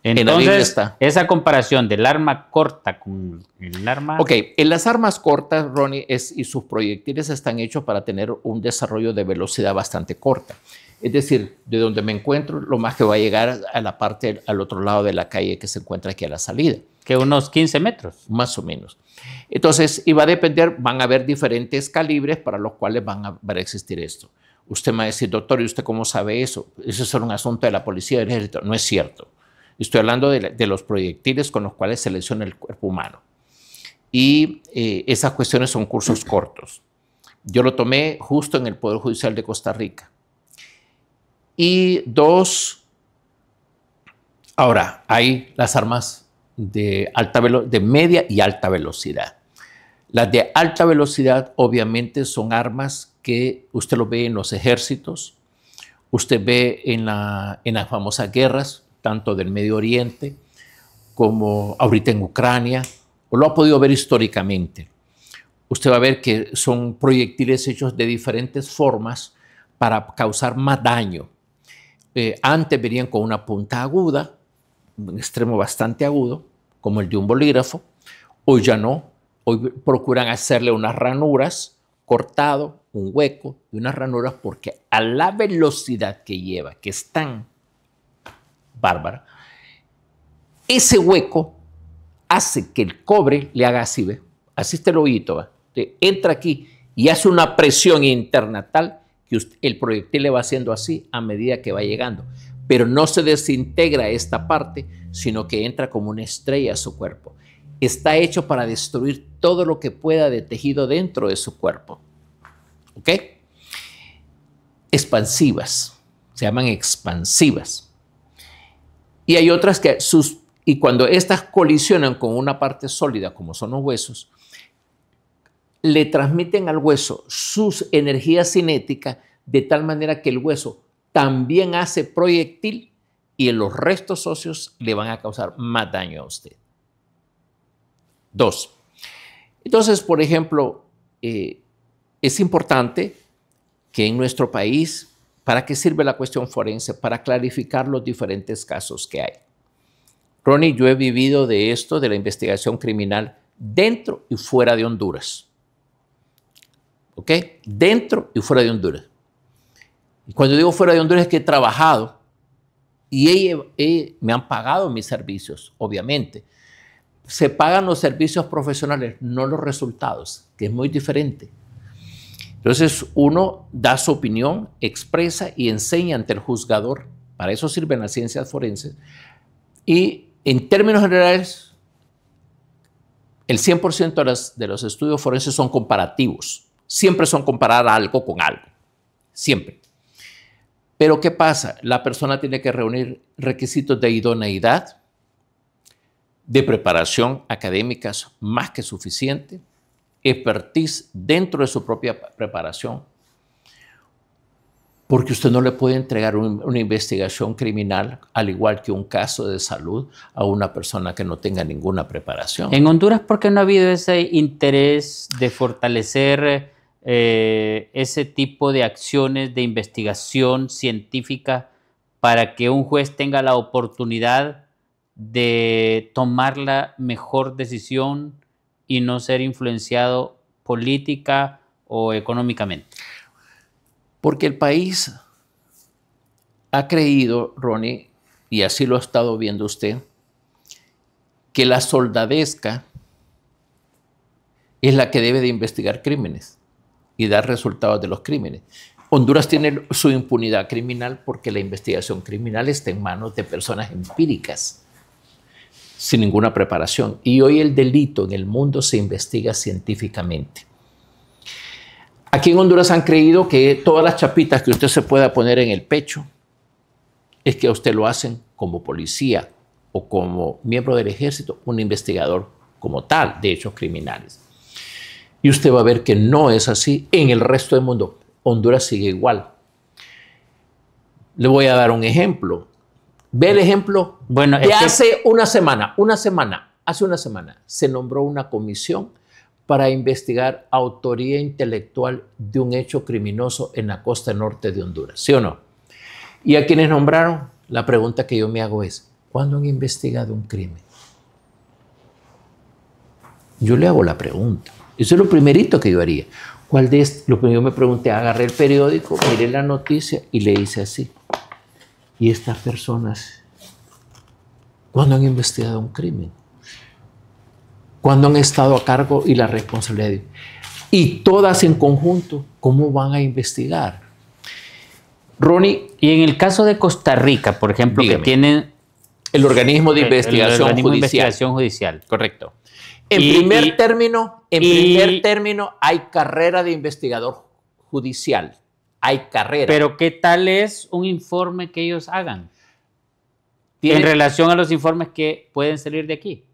Entonces, esa comparación del arma corta con el arma... Ok, en las armas cortas, Ronnie, y sus proyectiles están hechos para tener un desarrollo de velocidad bastante corta. Es decir, de donde me encuentro, lo más que va a llegar a la parte al otro lado de la calle que se encuentra aquí a la salida. Que unos 15 metros. Más o menos. Entonces, y va a depender, van a haber diferentes calibres para los cuales va a existir esto. Usted me va a decir, doctor, ¿y usted cómo sabe eso? Eso es solo un asunto de la policía del ejército. No es cierto. Estoy hablando de los proyectiles con los cuales se lesiona el cuerpo humano. Y esas cuestiones son cursos cortos. Yo lo tomé justo en el Poder Judicial de Costa Rica. Y ahora hay las armas de media y alta velocidad. Las de alta velocidad obviamente son armas que usted lo ve en los ejércitos, usted ve en las famosas guerras, tanto del Medio Oriente como ahorita en Ucrania, o lo ha podido ver históricamente. Usted va a ver que son proyectiles hechos de diferentes formas para causar más daño. Antes venían con una punta aguda, un extremo bastante agudo, como el de un bolígrafo. Hoy ya no. Hoy procuran hacerle unas ranuras, cortado, un hueco y unas ranuras, porque a la velocidad que lleva, que es tan bárbara, ese hueco hace que el cobre le haga así, ¿ve? Así está el oído, ¿va? Entra aquí y hace una presión interna tal que el proyectil le va haciendo así a medida que va llegando. Pero no se desintegra esta parte, sino que entra como una estrella a su cuerpo. Está hecho para destruir todo lo que pueda de tejido dentro de su cuerpo. ¿Ok? Expansivas. Se llaman expansivas. Y hay otras que y cuando estas colisionan con una parte sólida, como son los huesos, le transmiten al hueso sus energías cinéticas de tal manera que el hueso también hace proyectil y en los restos óseos le van a causar más daño a usted. 2. Entonces, por ejemplo, es importante que en nuestro país, ¿para qué sirve la cuestión forense? Para clarificar los diferentes casos que hay. Ronnie, yo he vivido de esto, de la investigación criminal, dentro y fuera de Honduras. ¿Ok? Dentro y fuera de Honduras. Y cuando digo fuera de Honduras es que he trabajado y me han pagado mis servicios, obviamente. Se pagan los servicios profesionales, no los resultados, que es muy diferente. Entonces uno da su opinión, expresa y enseña ante el juzgador. Para eso sirven las ciencias forenses. Y en términos generales, el 100% de los estudios forenses son comparativos. Siempre son comparar algo con algo. Siempre. Pero ¿qué pasa? La persona tiene que reunir requisitos de idoneidad, de preparación académica más que suficiente, expertise dentro de su propia preparación, porque usted no le puede entregar una investigación criminal, al igual que un caso de salud, a una persona que no tenga ninguna preparación. En Honduras, ¿por qué no ha habido ese interés de fortalecer ese tipo de acciones de investigación científica para que un juez tenga la oportunidad de tomar la mejor decisión y no ser influenciado política o económicamente? Porque el país ha creído, Ronnie, y así lo ha estado viendo usted, que la soldadesca es la que debe de investigar crímenes y dar resultados de los crímenes. Honduras tiene su impunidad criminal porque la investigación criminal está en manos de personas empíricas, sin ninguna preparación. Y hoy el delito en el mundo se investiga científicamente. Aquí en Honduras han creído que todas las chapitas que usted se pueda poner en el pecho es que a usted lo hacen como policía o como miembro del ejército, un investigador como tal de hechos criminales. Y usted va a ver que no es así en el resto del mundo. Honduras sigue igual. Le voy a dar un ejemplo. Ve el ejemplo. Bueno, de hace una semana, hace una semana, se nombró una comisión para investigar autoría intelectual de un hecho criminoso en la costa norte de Honduras, ¿sí o no? Y a quienes nombraron, la pregunta que yo me hago es, ¿cuándo han investigado un crimen? Yo le hago la pregunta. Eso es lo primerito que yo haría. ¿Cuál de estos? Lo que yo me pregunté, agarré el periódico, miré la noticia y le hice así. ¿Y estas personas cuándo han investigado un crimen? ¿Cuándo han estado a cargo y la responsabilidad? Y todas en conjunto, ¿cómo van a investigar? Ronnie. Y en el caso de Costa Rica, por ejemplo, dígame, que tienen el organismo de investigación judicial. Correcto. En primer término, hay carrera de investigador judicial. Hay carrera. Pero ¿qué tal es un informe que ellos hagan en relación a los informes que pueden salir de aquí?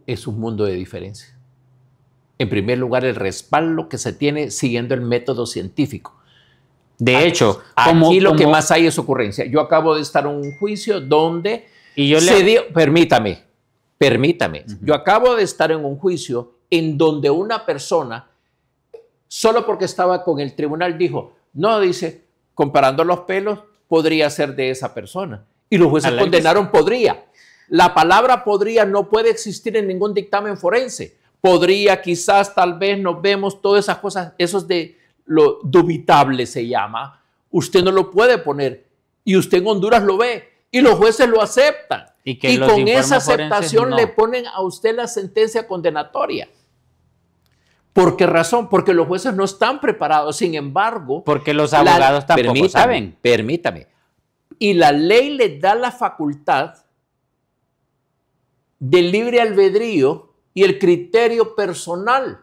Es un mundo de diferencia. En primer lugar, el respaldo que se tiene siguiendo el método científico. De hecho, aquí lo que más hay es ocurrencia. Yo acabo de estar en un juicio donde permítame. Yo acabo de estar en un juicio en donde una persona, solo porque estaba con el tribunal, dijo, no, dice, comparando los pelos, podría ser de esa persona. Y los jueces condenaron podría. La palabra podría no puede existir en ningún dictamen forense. Podría, quizás, tal vez, nos vemos, todas esas cosas, eso es de lo dubitable se llama. Usted no lo puede poner. Y usted en Honduras lo ve. Y los jueces lo aceptan. Y con esa aceptación le ponen a usted la sentencia condenatoria. ¿Por qué razón? Porque los jueces no están preparados. Sin embargo, porque los abogados tampoco saben. Permítame. Y la ley les da la facultad del libre albedrío y el criterio personal.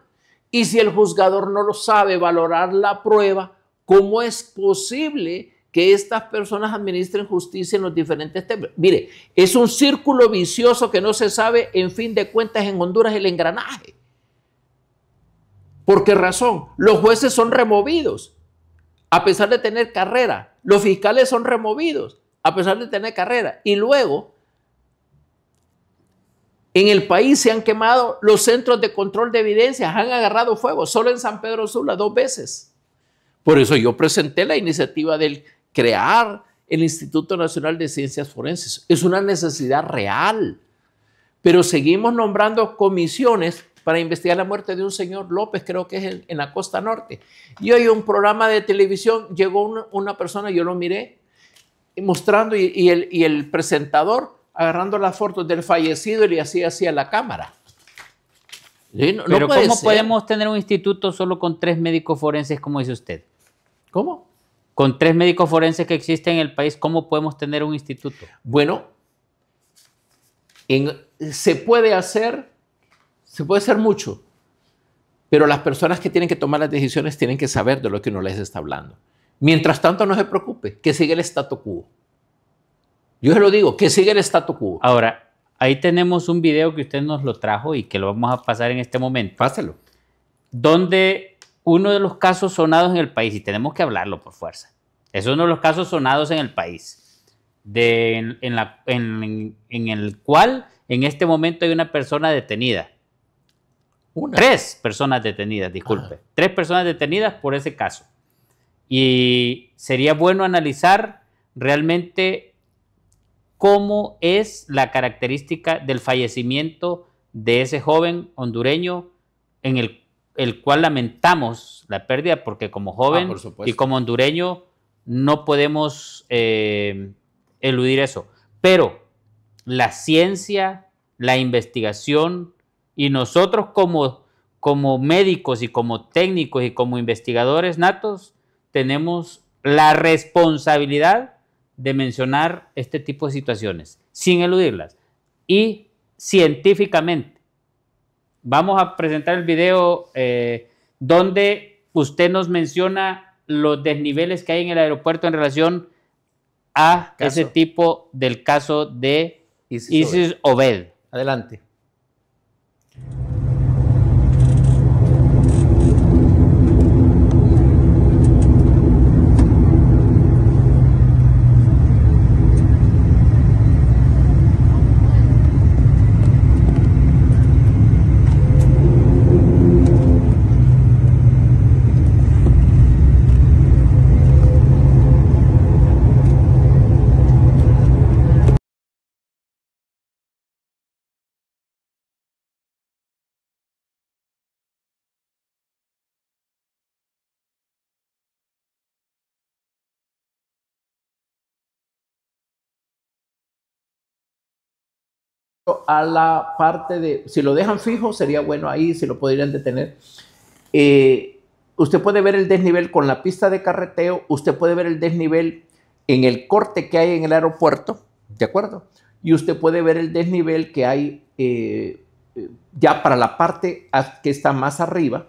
Y si el juzgador no lo sabe valorar la prueba, ¿cómo es posible que estas personas administren justicia en los diferentes temas? Mire, es un círculo vicioso que no se sabe, en fin de cuentas, en Honduras el engranaje. ¿Por qué razón? Los jueces son removidos a pesar de tener carrera. Los fiscales son removidos a pesar de tener carrera. Y luego, en el país se han quemado los centros de control de evidencias, han agarrado fuego, solo en San Pedro Sula 2 veces. Por eso yo presenté la iniciativa de crear el Instituto Nacional de Ciencias Forenses. Es una necesidad real, pero seguimos nombrando comisiones para investigar la muerte de un señor López, creo que es en la costa norte. Y hoy un programa de televisión, llegó una persona, yo lo miré, mostrando y el presentador agarrando las fotos del fallecido y le hacía así a la cámara. No, pero ¿cómo podemos tener un instituto solo con 3 médicos forenses, como dice usted? ¿Cómo? Con 3 médicos forenses que existen en el país, ¿cómo podemos tener un instituto? Bueno, se puede hacer mucho, pero las personas que tienen que tomar las decisiones tienen que saber de lo que uno les está hablando. Mientras tanto, no se preocupe, que siga el statu quo. Yo se lo digo, que siga el statu quo. Ahora, ahí tenemos un video que usted nos lo trajo y que lo vamos a pasar en este momento. Páselo. Donde uno de los casos sonados en el país, y tenemos que hablarlo por fuerza, es uno de los casos sonados en el país, en el cual en este momento hay una persona detenida. 3 personas detenidas, disculpe. 3 personas detenidas por ese caso. Y sería bueno analizar realmente cómo es la característica del fallecimiento de ese joven hondureño en el cual lamentamos la pérdida, porque como joven y como hondureño no podemos eludir eso. Pero la ciencia, la investigación y nosotros como médicos y como técnicos y como investigadores natos tenemos la responsabilidad de mencionar este tipo de situaciones sin eludirlas y científicamente. Vamos a presentar el video donde usted nos menciona los desniveles que hay en el aeropuerto en relación a ese tipo del caso de Isis Obed. Adelante. A la parte de, si lo dejan fijo sería bueno ahí, si lo podrían detener. Usted puede ver el desnivel con la pista de carreteo, usted puede ver el desnivel en el corte que hay en el aeropuerto, ¿de acuerdo? Y usted puede ver el desnivel que hay ya para la parte que está más arriba,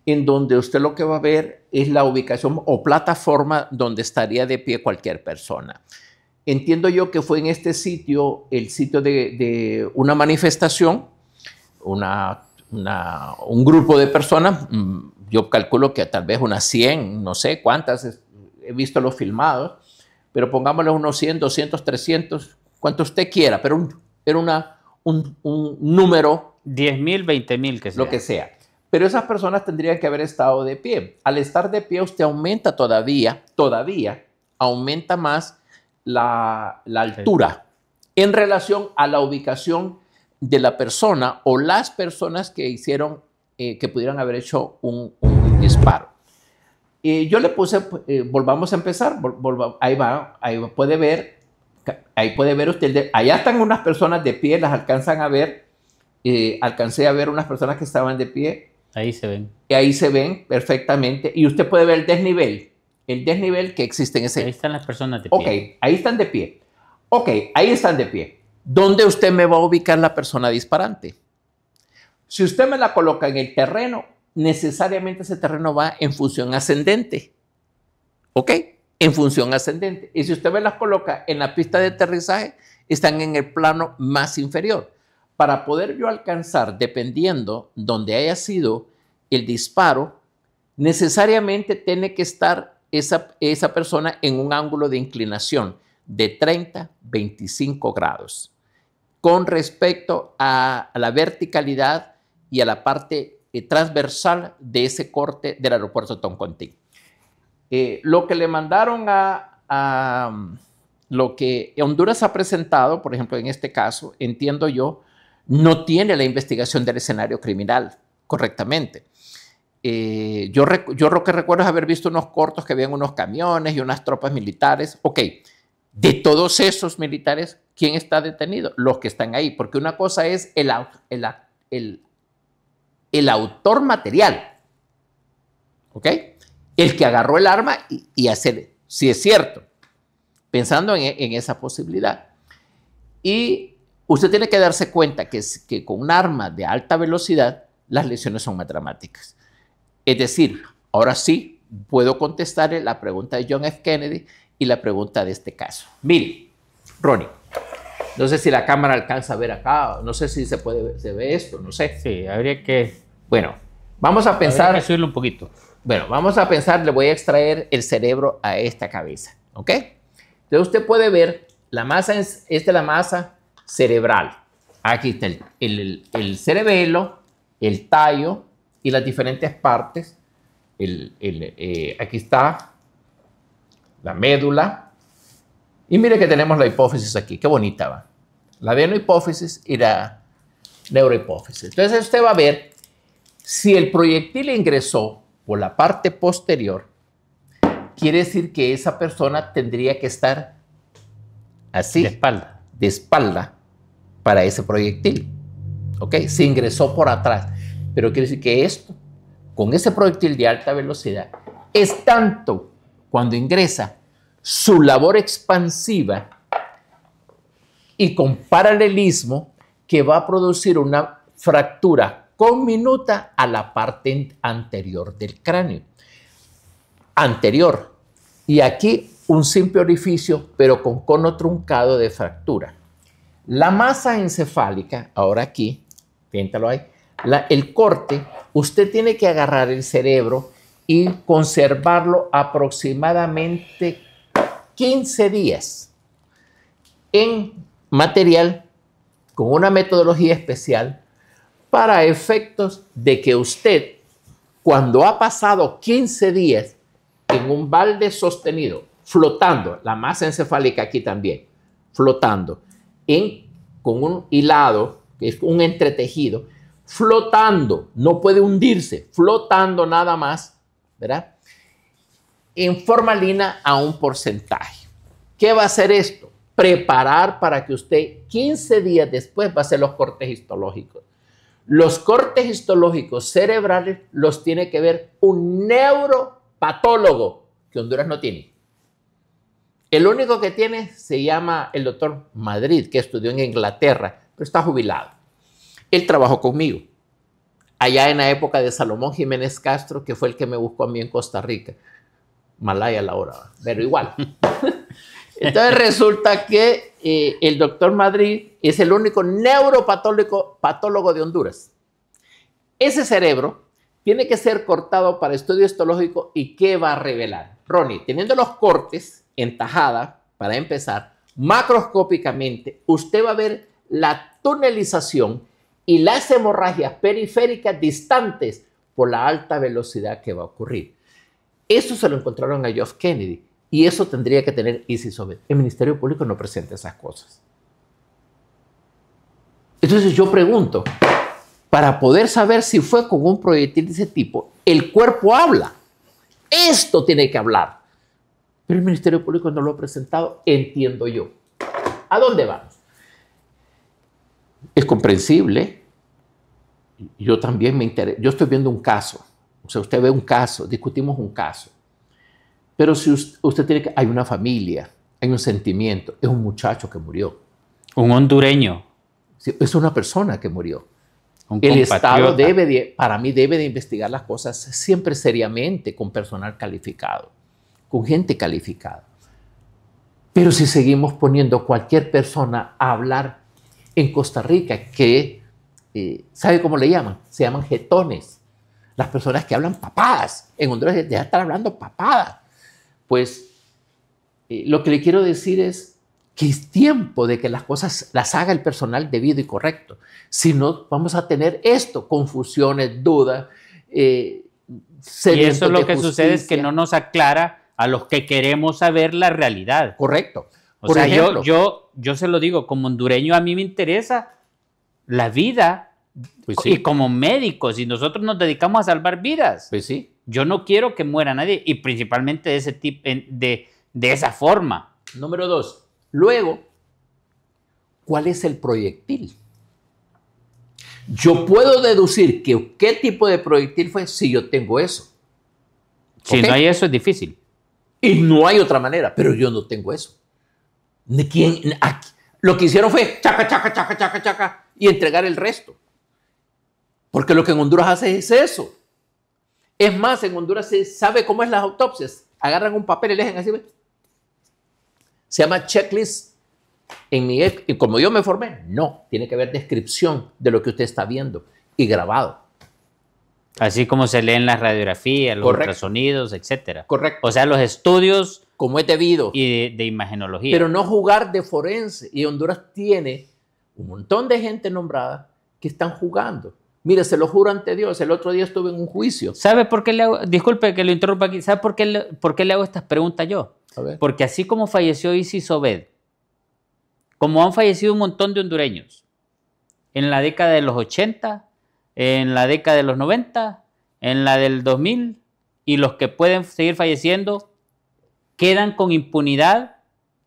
en donde usted lo que va a ver es la ubicación o plataforma donde estaría de pie cualquier persona. Entiendo yo que fue en este sitio, el sitio de una manifestación, un grupo de personas, yo calculo que tal vez unas 100, no sé cuántas, he visto los filmados, pero pongámosle unos 100, 200, 300, cuanto usted quiera, pero era un número. 10,000, 20,000, que sea. Lo que sea. Pero esas personas tendrían que haber estado de pie. Al estar de pie, usted aumenta todavía aumenta más la altura en relación a la ubicación de la persona o las personas que hicieron, que pudieran haber hecho un disparo. Yo le puse, volvamos a empezar, ahí puede ver usted, allá están unas personas de pie, las alcanzan a ver, alcancé a ver unas personas que estaban de pie, Ahí se ven. Y ahí se ven perfectamente. Y usted puede ver el desnivel que existe en ese. Ahí están las personas de pie. Ok, ahí están de pie. Ok, ahí están de pie. ¿Dónde usted me va a ubicar la persona disparante? Si usted me la coloca en el terreno, necesariamente ese terreno va en función ascendente. ¿Ok? En función ascendente. Y si usted me las coloca en la pista de aterrizaje, están en el plano más inferior. Para poder yo alcanzar, dependiendo donde haya sido el disparo, necesariamente tiene que estar esa persona en un ángulo de inclinación de 30, 25 grados con respecto a la verticalidad y a la parte transversal de ese corte del aeropuerto Toncontín. Lo que le mandaron lo que Honduras ha presentado, por ejemplo, en este caso, entiendo yo, no tiene la investigación del escenario criminal correctamente. Yo lo que recuerdo es haber visto unos cortos que habían unos camiones y unas tropas militares. Ok, de todos esos militares, ¿quién está detenido? Los que están ahí, porque una cosa es el autor material, ¿ok? El que agarró el arma y hacer, si es cierto, pensando en esa posibilidad. Y usted tiene que darse cuenta que con un arma de alta velocidad, las lesiones son más dramáticas. Es decir, ahora sí puedo contestarle la pregunta de John F. Kennedy y la pregunta de este caso. Mire, Ronnie, no sé si la cámara alcanza a ver acá, no sé si se ve esto, no sé. Sí, habría que... Bueno, vamos a pensar... Habría que subirlo un poquito. Bueno, vamos a pensar, le voy a extraer el cerebro a esta cabeza, ¿ok? Entonces usted puede ver, la masa es la masa cerebral. Aquí está el cerebelo, el tallo y las diferentes partes. Aquí está la médula. Y mire que tenemos la hipófisis aquí, qué bonita va. La adenohipófisis y la neurohipófisis. Entonces usted va a ver si el proyectil ingresó por la parte posterior, quiere decir que esa persona tendría que estar así, de espalda para ese proyectil. ¿Ok? Se ingresó por atrás. Pero quiere decir que esto, con ese proyectil de alta velocidad, es tanto cuando ingresa su labor expansiva y con paralelismo que va a producir una fractura conminuta a la parte anterior del cráneo. Anterior. Y aquí un simple orificio, pero con cono truncado de fractura. La masa encefálica, ahora aquí, piéntalo ahí, el corte, usted tiene que agarrar el cerebro y conservarlo aproximadamente 15 días en material con una metodología especial para efectos de que usted, cuando ha pasado 15 días en un balde sostenido, flotando, la masa encefálica aquí también, flotando, con un hilado, que es un entretejido, flotando, no puede hundirse, flotando nada más, ¿verdad? En formalina a un porcentaje. ¿Qué va a hacer esto? Preparar para que usted 15 días después va a hacer los cortes histológicos. Los cortes histológicos cerebrales los tiene que ver un neuropatólogo, que Honduras no tiene. El único que tiene se llama el doctor Madrid, que estudió en Inglaterra, pero está jubilado. Él trabajó conmigo, allá en la época de Salomón Jiménez Castro, que fue el que me buscó a mí en Costa Rica. Malaya la hora, pero igual. Entonces resulta que el doctor Madrid es el único neuropatólogo de Honduras. Ese cerebro tiene que ser cortado para estudio histológico. ¿Y qué va a revelar? Ronnie, teniendo los cortes en tajada, para empezar, macroscópicamente, usted va a ver la tunelización y las hemorragias periféricas distantes por la alta velocidad que va a ocurrir. Eso se lo encontraron a John F. Kennedy. Y eso tendría que tener ISISOBED. El Ministerio Público no presenta esas cosas. Entonces yo pregunto, para poder saber si fue con un proyectil de ese tipo, el cuerpo habla. Esto tiene que hablar. Pero el Ministerio Público no lo ha presentado, entiendo yo. ¿A dónde vamos? Es comprensible yo también me interesa. Yo estoy viendo un caso. O sea, usted ve un caso, discutimos un caso. Pero si usted tiene que... Hay una familia, hay un sentimiento. Es un muchacho que murió. Un hondureño. Sí, es una persona que murió. El Estado para mí debe de investigar las cosas siempre seriamente, con personal calificado, con gente calificada. Pero si seguimos poniendo cualquier persona a hablar en Costa Rica, que, ¿sabe cómo le llaman? Se llaman jetones. Las personas que hablan papadas. En Honduras ya están hablando papadas. Pues lo que le quiero decir es que es tiempo de que las cosas las haga el personal debido y correcto. Si no, vamos a tener esto, confusiones, dudas. Y eso es lo que sucede, es que no nos aclara a los que queremos saber la realidad. Correcto. Por ejemplo, yo se lo digo, como hondureño a mí me interesa la vida, pues sí. Y como médicos, y nosotros nos dedicamos a salvar vidas. Pues sí. Yo no quiero que muera nadie, y principalmente de ese tipo, de esa forma. Número 2. Luego, ¿cuál es el proyectil? Yo puedo deducir qué tipo de proyectil fue si yo tengo eso. Si no hay eso, es difícil. Y no hay otra manera, pero yo no tengo eso. Lo que hicieron fue chaca, chaca, chaca, chaca, chaca, y entregar el resto. Porque lo que en Honduras hace es eso. Es más, en Honduras se sabe cómo es las autopsias. Agarran un papel y le dejan así. Se llama checklist. Y como yo me formé, no. Tiene que haber descripción de lo que usted está viendo y grabado. Así como se leen las radiografías, los ultrasonidos, etc. Correcto. O sea, los estudios como es debido. Y de imagenología. Pero no jugar de forense. Y Honduras tiene un montón de gente nombrada que están jugando. Mire, se lo juro ante Dios, el otro día estuve en un juicio. ¿Sabe por qué le hago? Disculpe que lo interrumpa aquí. ¿Sabe por qué le hago estas preguntas yo? A ver. Porque así como falleció Isis Obed, como han fallecido un montón de hondureños en la década de los 80, en la década de los 90, en la del 2000, y los que pueden seguir falleciendo quedan con impunidad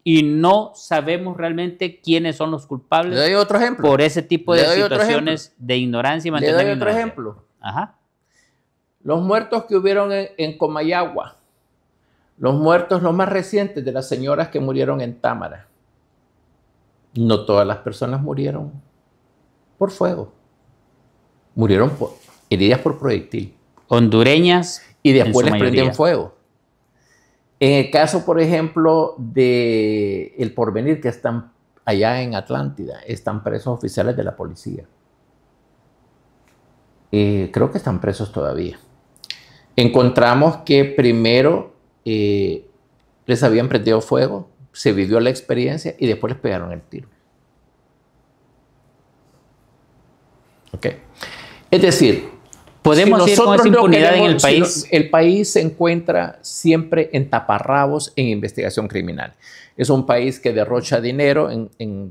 y no sabemos realmente quiénes son los culpables. Le doy otro ejemplo. Por ese tipo de situaciones de ignorancia y mantener. Le doy otro ejemplo. Ajá. Los muertos que hubieron en Comayagua, los muertos los más recientes de las señoras que murieron en Támara. No todas las personas murieron por fuego. Murieron heridas por proyectil. Hondureñas. Y después les prendieron fuego. En el caso, por ejemplo, de El Porvenir, que están allá en Atlántida, están presos oficiales de la policía. Creo que están presos todavía. Encontramos que primero les habían prendido fuego, se vivió la experiencia y después les pegaron el tiro. ¿Ok? Es decir, podemos ir con esa impunidad en el país. El país se encuentra siempre en taparrabos en investigación criminal. Es un país que derrocha dinero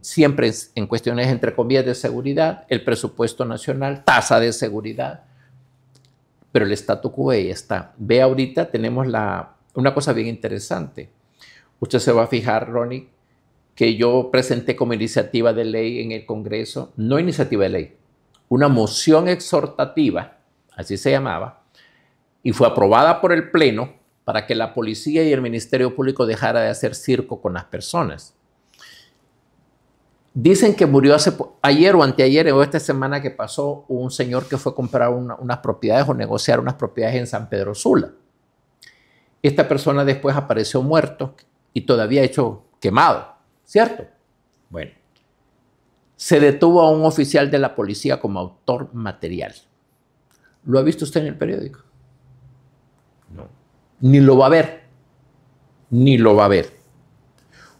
siempre en cuestiones, entre comillas, de seguridad, el presupuesto nacional, tasa de seguridad, pero el statu quo ahí está. Ve, ahorita tenemos una cosa bien interesante. Usted se va a fijar, Ronnie, que yo presenté como iniciativa de ley en el Congreso, no iniciativa de ley, una moción exhortativa, así se llamaba, y fue aprobada por el Pleno para que la policía y el Ministerio Público dejara de hacer circo con las personas. Dicen que murió ayer o anteayer o esta semana que pasó un señor que fue a comprar unas propiedades o negociar unas propiedades en San Pedro Sula. Esta persona después apareció muerto y todavía hecho quemado, ¿cierto? Bueno, se detuvo a un oficial de la policía como autor material. ¿Lo ha visto usted en el periódico? No. Ni lo va a ver. Ni lo va a ver.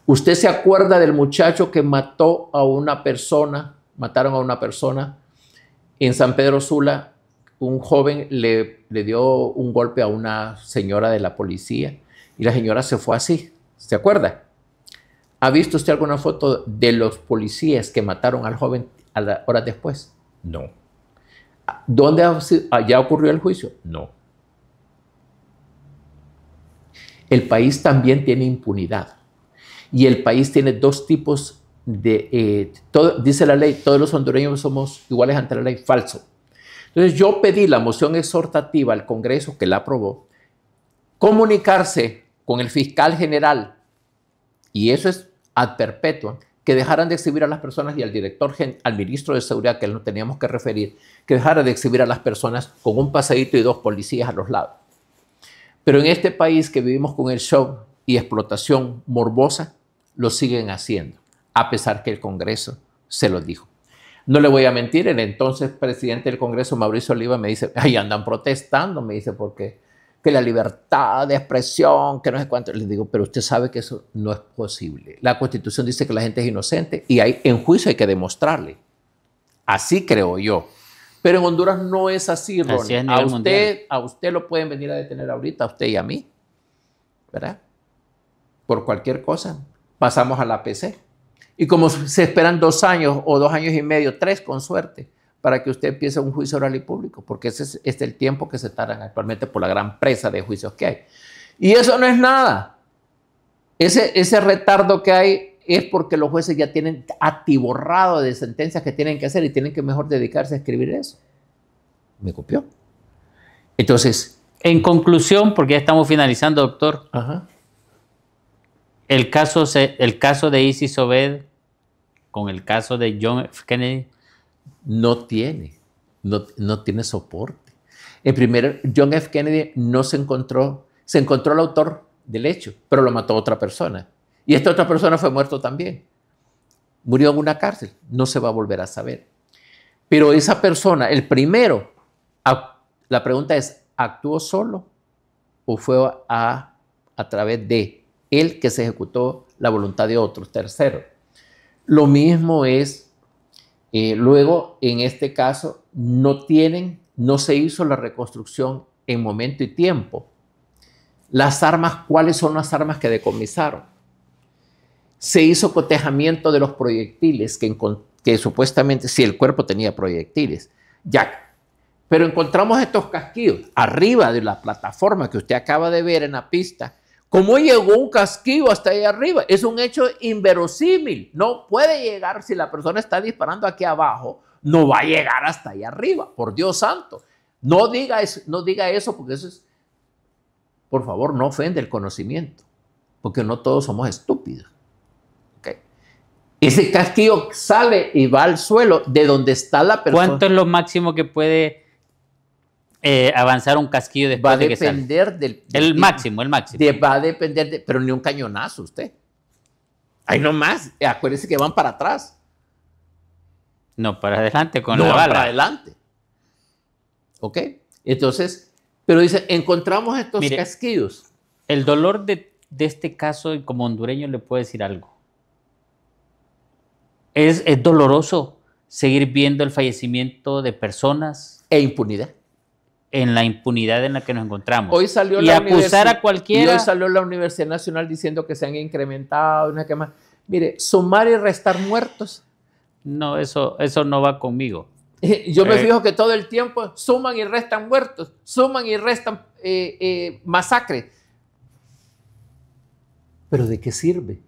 ¿Usted se acuerda del muchacho que mató a una persona? Mataron a una persona en San Pedro Sula. Un joven le dio un golpe a una señora de la policía y la señora se fue así. ¿Se acuerda? ¿Ha visto usted alguna foto de los policías que mataron al joven horas después? No. ¿Dónde ya ocurrió el juicio? No. El país también tiene impunidad. Y el país tiene dos tipos de... dice la ley, todos los hondureños somos iguales ante la ley. Falso. Entonces yo pedí la moción exhortativa al Congreso, que la aprobó, comunicarse con el fiscal general, y eso es ad perpetuum, que dejaran de exhibir a las personas y al director, al ministro de Seguridad, que él no teníamos que referir, que dejara de exhibir a las personas con un pasadito y 2 policías a los lados. Pero en este país que vivimos con el show y explotación morbosa, lo siguen haciendo, a pesar que el Congreso se lo dijo. No le voy a mentir, el entonces presidente del Congreso, Mauricio Oliva, me dice, ahí andan protestando, me dice, porque que la libertad de expresión, que no sé cuánto. Les digo, pero usted sabe que eso no es posible. La Constitución dice que la gente es inocente y en juicio hay que demostrarle. Así creo yo. Pero en Honduras no es así, Ronnie. A usted lo pueden venir a detener ahorita, a usted y a mí, ¿verdad? Por cualquier cosa. Pasamos a la PC. Y como se esperan 2 años o 2 años y medio, 3 con suerte, para que usted empiece un juicio oral y público, porque ese es el tiempo que se tardan actualmente por la gran presa de juicios que hay. Y eso no es nada. Ese retardo que hay es porque los jueces ya tienen atiborrado de sentencias que tienen que hacer y tienen que mejor dedicarse a escribir eso. ¿Me copió? Entonces... En conclusión, porque ya estamos finalizando, doctor, el caso de Isis Obed con el caso de John F. Kennedy no tiene soporte. El primero, John F. Kennedy no se encontró el autor del hecho, pero lo mató otra persona. Y esta otra persona fue muerto también. Murió en una cárcel, no se va a volver a saber. Pero esa persona, el primero, la pregunta es, ¿actuó solo o fue a través de él que se ejecutó la voluntad de otros? Tercero, lo mismo es, luego en este caso no se hizo la reconstrucción en momento y tiempo. Las armas, ¿cuáles son las armas que decomisaron? Se hizo cotejamiento de los proyectiles que supuestamente, si el cuerpo tenía proyectiles, ya. Pero encontramos estos casquillos arriba de la plataforma que usted acaba de ver en la pista. ¿Cómo llegó un casquillo hasta ahí arriba? Es un hecho inverosímil. No puede llegar, si la persona está disparando aquí abajo, no va a llegar hasta ahí arriba. Por Dios santo. No diga eso porque eso es, por favor, no ofende el conocimiento. Porque no todos somos estúpidos. ¿Okay? Ese casquillo sale y va al suelo de donde está la persona. ¿Cuánto es lo máximo que puede avanzar un casquillo después de que sale? Va a depender el máximo. Va a depender pero ni un cañonazo usted. Ahí nomás, acuérdese que van para atrás. No, para adelante con la bala. No, para adelante. ¿Ok? Entonces, pero dice, encontramos estos casquillos. El dolor de este caso, y como hondureño le puedo decir algo. Es doloroso seguir viendo el fallecimiento de personas. E impunidad. En la impunidad en la que nos encontramos. Hoy salió y acusar a cualquiera. Y hoy salió la Universidad Nacional diciendo que se han incrementado. Mire, sumar y restar muertos. No, eso no va conmigo. Yo me fijo que todo el tiempo suman y restan muertos, suman y restan masacres. ¿Pero de qué sirve?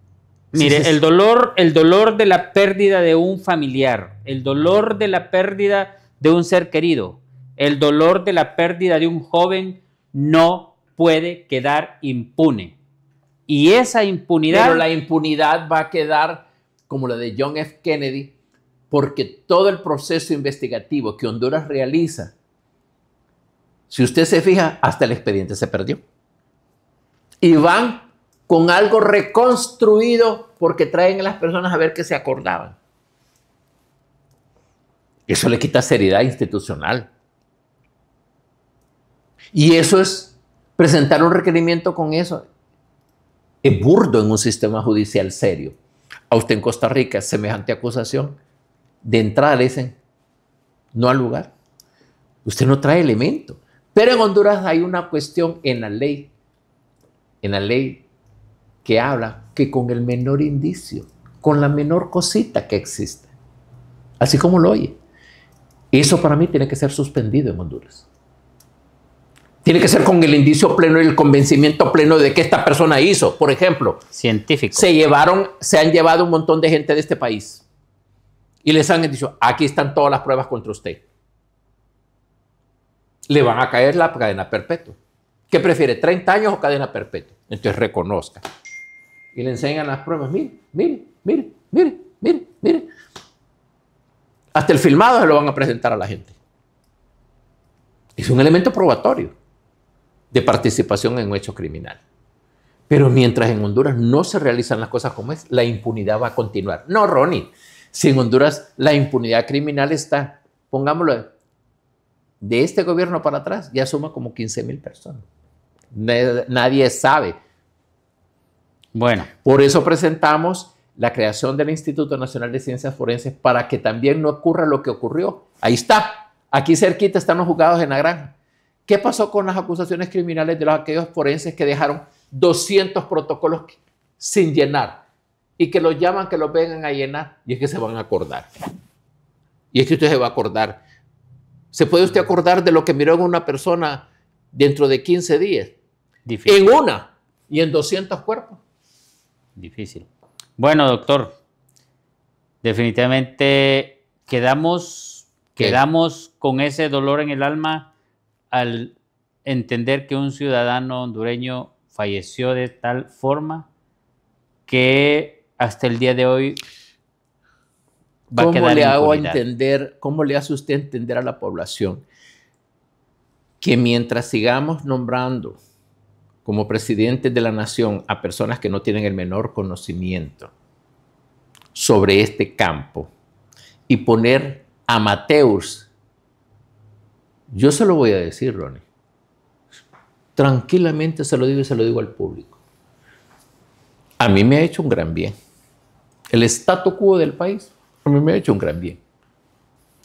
Mire, el dolor de la pérdida de un familiar, el dolor de la pérdida de un ser querido, el dolor de la pérdida de un joven no puede quedar impune. Y esa impunidad... Pero la impunidad va a quedar como la de John F. Kennedy, porque todo el proceso investigativo que Honduras realiza, si usted se fija, hasta el expediente se perdió. Y van con algo reconstruido porque traen a las personas a ver qué se acordaban. Eso le quita seriedad institucional. Y eso es presentar un requerimiento con eso. Es burdo en un sistema judicial serio. A usted en Costa Rica, semejante acusación, de entrada le dicen, no al lugar. Usted no trae elemento. Pero en Honduras hay una cuestión en la ley que habla que con el menor indicio, con la menor cosita que existe, así como lo oye, eso para mí tiene que ser suspendido en Honduras. Tiene que ser con el indicio pleno y el convencimiento pleno de que esta persona hizo. Por ejemplo, científico. Se han llevado un montón de gente de este país y les han dicho, aquí están todas las pruebas contra usted. le van a caer la cadena perpetua. ¿Qué prefiere, 30 años o cadena perpetua? Entonces reconozca. Y le enseñan las pruebas. Mire, mire, mire, mire, mire, mire. Hasta el filmado se lo van a presentar a la gente. Es un elemento probatorio de participación en un hecho criminal. Pero mientras en Honduras no se realizan las cosas como es, la impunidad va a continuar. No, Ronnie, si en Honduras la impunidad criminal está, pongámoslo, de este gobierno para atrás, ya suma como 15,000 personas. Nadie sabe. Bueno. Por eso presentamos la creación del Instituto Nacional de Ciencias Forenses para que también no ocurra lo que ocurrió. Ahí está. Aquí cerquita están los juzgados en la granja. ¿Qué pasó con las acusaciones criminales de aquellos forenses que dejaron 200 protocolos sin llenar y que los llaman, que los vengan a llenar? Y es que se van a acordar. Y es que usted se va a acordar. ¿Se puede usted acordar de lo que miró en una persona dentro de 15 días? Difícil. En una y en 200 cuerpos. Difícil. Bueno, doctor, definitivamente quedamos con ese dolor en el alma al entender que un ciudadano hondureño falleció de tal forma que hasta el día de hoy va a quedar impunidad. ¿Cómo le hace usted entender a la población que mientras sigamos nombrando como presidentes de la nación a personas que no tienen el menor conocimiento sobre este campo y poner amateurs? Yo se lo voy a decir, Ronnie. Tranquilamente se lo digo y se lo digo al público. A mí me ha hecho un gran bien. El statu quo del país, a mí me ha hecho un gran bien.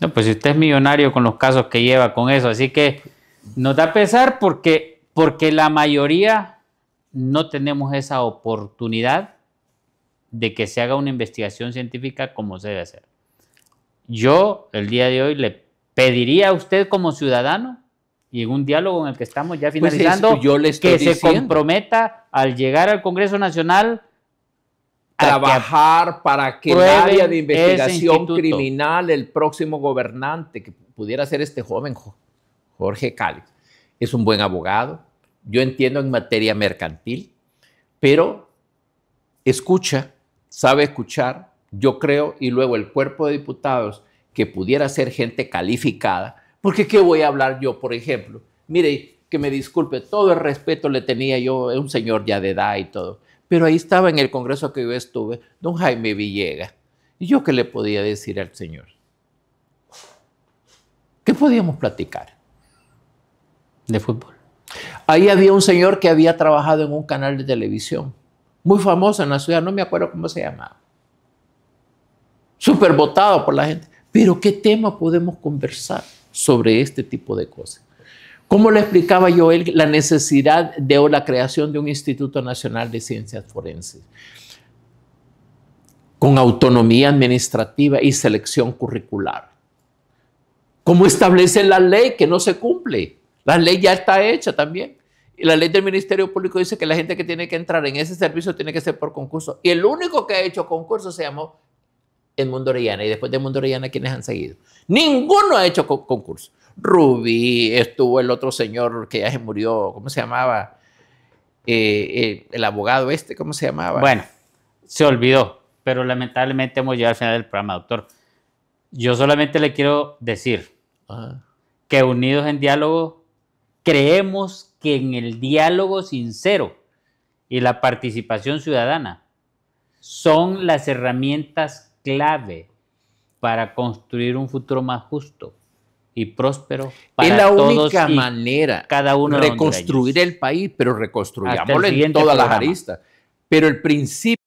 No, pues si usted es millonario con los casos que lleva con eso, así que nos da pesar porque la mayoría no tenemos esa oportunidad de que se haga una investigación científica como se debe hacer. Yo, el día de hoy, le pediría a usted como ciudadano, y en un diálogo en el que estamos ya finalizando, que se comprometa al llegar al Congreso Nacional trabajar para que el área de investigación criminal, el próximo gobernante, que pudiera ser este joven Jorge Cálix, es un buen abogado, yo entiendo en materia mercantil, pero escucha, sabe escuchar, yo creo, y luego el cuerpo de diputados que pudiera ser gente calificada, porque ¿qué voy a hablar yo, por ejemplo? Mire, que me disculpe, todo el respeto le tenía yo, es un señor ya de edad y todo, pero ahí estaba en el Congreso que yo estuve, don Jaime Villegas, ¿y yo qué le podía decir al señor? ¿Qué podíamos platicar? De fútbol. Ahí había un señor que había trabajado en un canal de televisión, muy famoso en la ciudad, no me acuerdo cómo se llamaba, súper votado por la gente. Pero ¿qué tema podemos conversar sobre este tipo de cosas? ¿Cómo le explicaba yo él la necesidad de la creación de un Instituto Nacional de Ciencias Forenses con autonomía administrativa y selección curricular? ¿Cómo establece la ley que no se cumple? La ley ya está hecha también. Y la ley del Ministerio Público dice que la gente que tiene que entrar en ese servicio tiene que ser por concurso. Y el único que ha hecho concurso se llamó Edmundo Orellana, y después de Edmundo Orellana, ¿quiénes han seguido? Ninguno ha hecho concurso. Rubí, estuvo el otro señor que ya se murió, ¿cómo se llamaba? El abogado ¿cómo se llamaba? Bueno, se olvidó, pero lamentablemente hemos llegado al final del programa, doctor. Yo solamente le quiero decir que Unidos en Diálogo creemos que en el diálogo sincero y la participación ciudadana son las herramientas clave para construir un futuro más justo y próspero para es la todos única manera cada uno de reconstruir el país, pero reconstruyámoslo en todas las aristas. Pero el principio